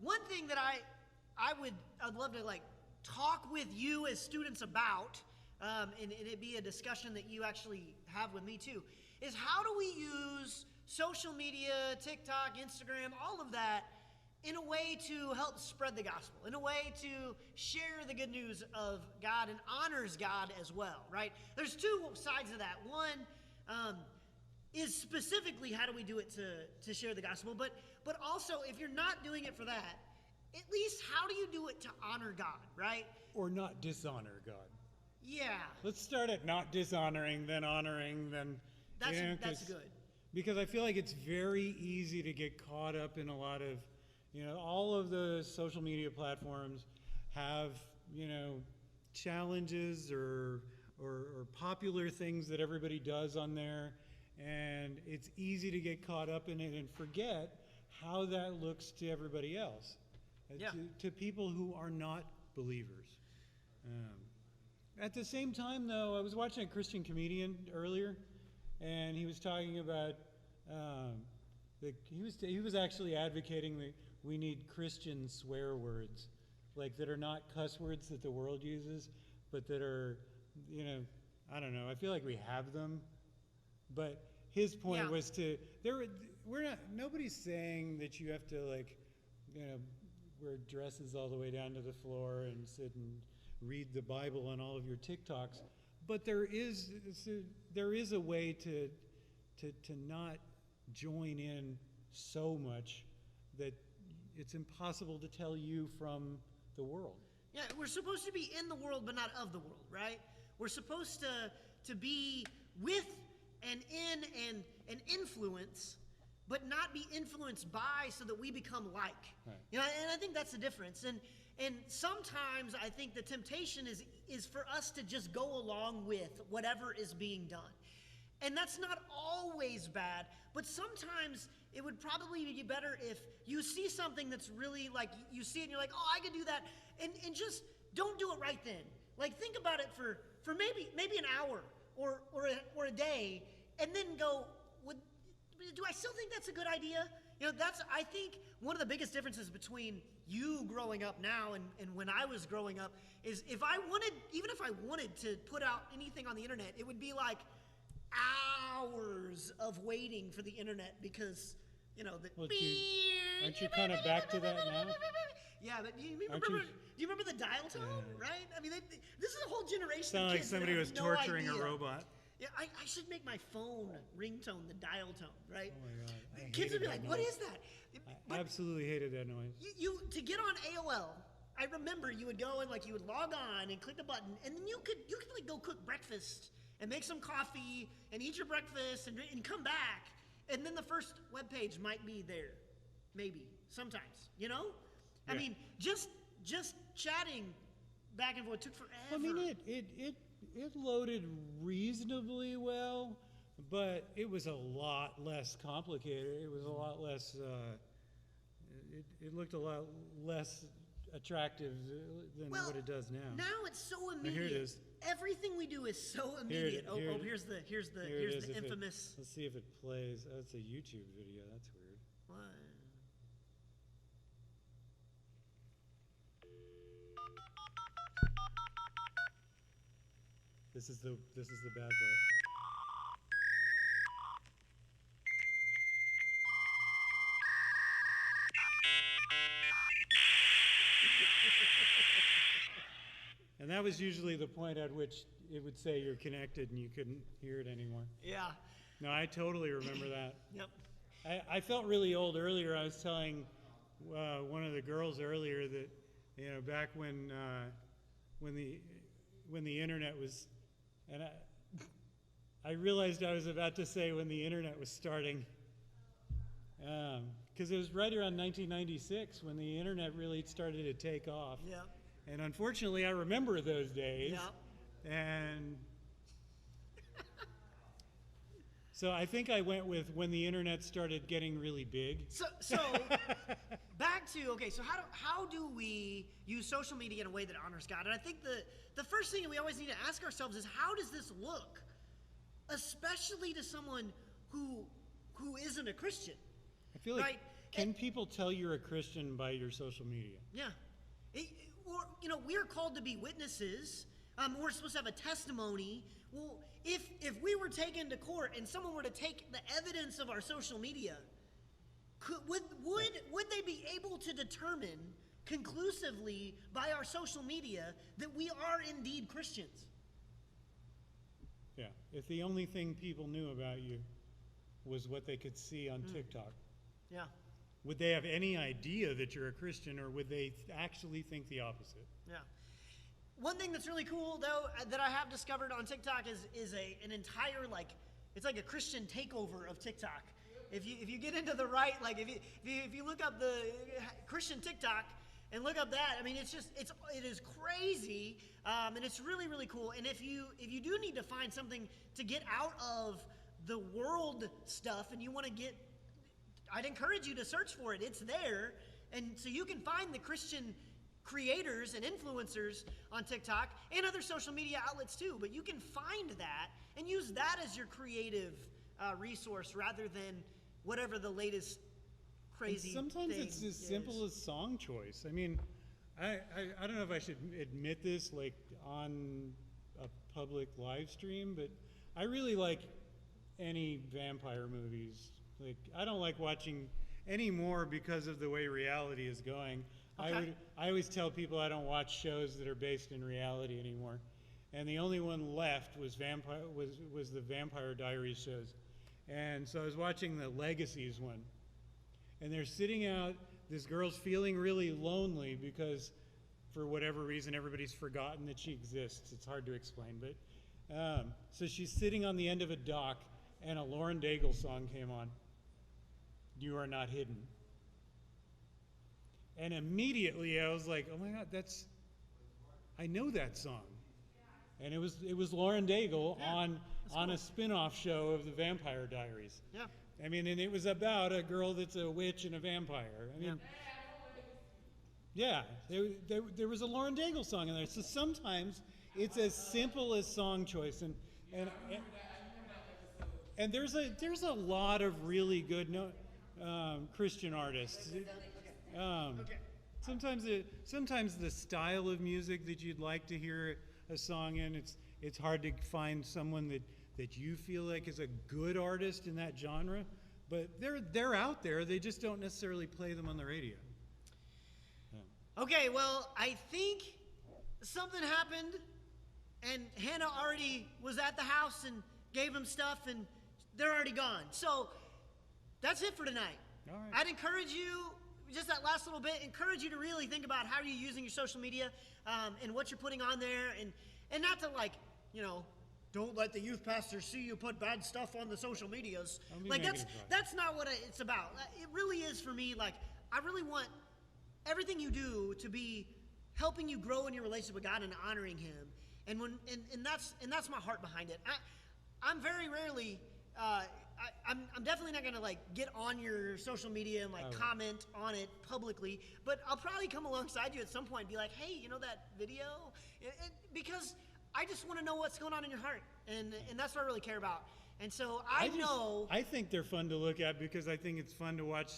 one thing that I'd love to like talk with you as students about, and it'd be a discussion that you actually have with me too, is how do we use social media, TikTok, Instagram, all of that in a way way to help spread the gospel, in a way to share the good news of God and honors God as well, right? There's two sides of that. One is specifically how do we do it to share the gospel, but also if you're not doing it for that, at least how do you do it to honor God, right? Or not dishonor God. Yeah. Let's start at not dishonoring, then honoring, then... That's good. Because I feel like it's very easy to get caught up in a lot of, all of the social media platforms have, challenges or popular things that everybody does on there. And it's easy to get caught up in it and forget how that looks to everybody else. Yeah. To people who are not believers. At the same time, though, I was watching a Christian comedian earlier, and he was talking about he was actually advocating that we need Christian swear words, like that are not cuss words that the world uses, but that are, I don't know. I feel like we have them, but his point was nobody's saying that you have to wear dresses all the way down to the floor and sit and read the Bible on all of your TikToks, but there is a way to not join in so much that it's impossible to tell you from the world. Yeah, we're supposed to be in the world, but not of the world, right? We're supposed to be with and in and influence, but not be influenced by, so that we become like. Right. And I think that's the difference. And sometimes I think the temptation is for us to just go along with whatever is being done. And that's not always bad, but sometimes it would probably be better if you see something that's really you see it and you're like, oh, I could do that, and just don't do it right then. Think about it for maybe an hour or a day, and then go, do I still think that's a good idea? That's, I think, one of the biggest differences between you growing up now and when I was growing up is even if I wanted to put out anything on the internet, it would be like hours of waiting for the internet because, aren't you kind of back to that now? Yeah, but do you remember the dial tone, right? I mean, this is a whole generation Sound of like kids somebody that was have no torturing idea. a robot. Yeah, I should make my phone ringtone the dial tone, right? Oh my God. Kids would be like, what is that? I absolutely hated that noise. You to get on AOL, I remember you would go and you would log on and click the button, and then you could go cook breakfast and make some coffee and eat your breakfast and come back, and then the first web page might be there, maybe sometimes, I mean, just chatting back and forth took forever. I mean, it loaded reasonably well, but it was a lot less complicated. It was a lot less. It looked a lot less attractive than what it does now. Now it's so immediate. Here it is. Everything we do is so immediate. Here's the If infamous. Let's see if it plays. Oh, it's a YouTube video. That's weird. What? This is the bad part. And that was usually the point at which it would say you're connected and you couldn't hear it anymore. Yeah. No, I totally remember that. Yep. I felt really old earlier. I was telling one of the girls earlier that back when the internet was, and I realized I was about to say when the internet was starting, because it was right around 1996 when the internet really started to take off. Yep. And unfortunately, I remember those days. Yep. And so I think I went with when the internet started getting really big. So back to, so how do we use social media in a way that honors God? And I think the first thing that we always need to ask ourselves is, how does this look? Especially to someone who isn't a Christian. I feel like, can people tell you're a Christian by your social media? Yeah. We're called to be witnesses. We're supposed to have a testimony. Well, if we were taken to court and someone were to take the evidence of our social media would they be able to determine conclusively by our social media that we are indeed Christians? Yeah. If the only thing people knew about you was what they could see on TikTok, Yeah. would they have any idea that you're a Christian, or would they actually think the opposite? Yeah. One thing that's really cool, though, that I have discovered on TikTok is an entire, like, it's like a Christian takeover of TikTok. If you get into the right, like, if you look up the Christian TikTok and look up that, I mean, it is crazy, and it's really, really cool. And if you do need to find something to get out of the world stuff, and you want to I'd encourage you to search for it. It's there, and so you can find the Christian creators and influencers on TikTok and other social media outlets too, but you can find that and use that as your creative resource rather than whatever the latest crazy And sometimes thing it's as simple as song choice. I mean, I don't know if I should admit this like on a public live stream, but I really like any vampire movies. Like, I don't like watching anymore because of the way reality is going. Okay. I always tell people I don't watch shows that are based in reality anymore, and the only one left was the Vampire Diaries shows, and so I was watching the Legacies one, and they're sitting out. This girl's feeling really lonely because, for whatever reason, everybody's forgotten that she exists. It's hard to explain, but so she's sitting on the end of a dock, and a Lauren Daigle song came on. You Are Not Hidden. And immediately I was like, oh my God, I know that song. And it was Lauren Daigle on a spin-off show of the Vampire Diaries. Yeah. I mean, and it was about a girl that's a witch and a vampire. I mean, yeah, there was a Lauren Daigle song in there. So sometimes it's as simple as song choice, and there's a lot of really good Christian artists. Sometimes the style of music that you'd like to hear a song in, it's hard to find someone that you feel like is a good artist in that genre, but they're out there. They just don't necessarily play them on the radio. Okay, well, I think something happened, and Hannah already was at the house and gave them stuff, and they're already gone. So that's it for tonight. All right. I'd encourage you, just that last little bit, encourage you to really think about how you're using your social media and what you're putting on there, and not to, like, don't let the youth pastor see you put bad stuff on the social medias. Like, that's not what it's about. It really is for me, like, I really want everything you do to be helping you grow in your relationship with God and honoring Him. And that's my heart behind it. I'm very rarely I'm definitely not gonna like get on your social media and like comment on it publicly, but I'll probably come alongside you at some point and be like, hey, that video? Because I just want to know what's going on in your heart, and that's what I really care about. And so I think they're fun to look at because I think it's fun to watch,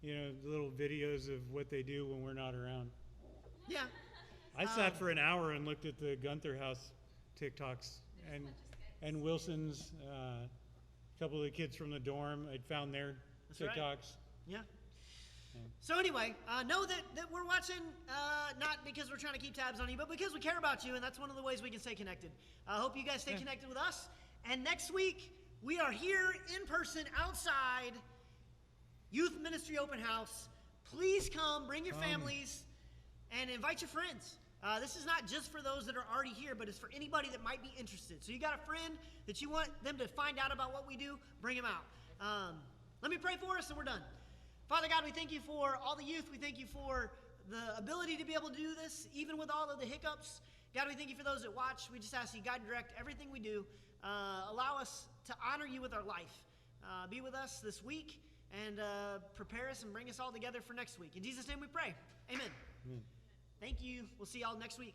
the little videos of what they do when we're not around. Yeah. I sat for an hour and looked at the Gunther House TikToks and Wilson's. A couple of the kids from the dorm, I'd found their TikToks. Right. Yeah. So anyway, know that we're watching, not because we're trying to keep tabs on you, but because we care about you, and that's one of the ways we can stay connected. I hope you guys stay connected with us. And next week, we are here in person outside Youth Ministry Open House. Please come, bring your families, and invite your friends. This is not just for those that are already here, but it's for anybody that might be interested. So you got a friend that you want them to find out about what we do, bring them out. Let me pray for us and we're done. Father God, we thank you for all the youth. We thank you for the ability to be able to do this, even with all of the hiccups. God, we thank you for those that watch. We just ask you, guide and direct everything we do. Allow us to honor you with our life. Be with us this week and prepare us and bring us all together for next week. In Jesus' name we pray. Amen. Amen. Thank you. We'll see y'all next week.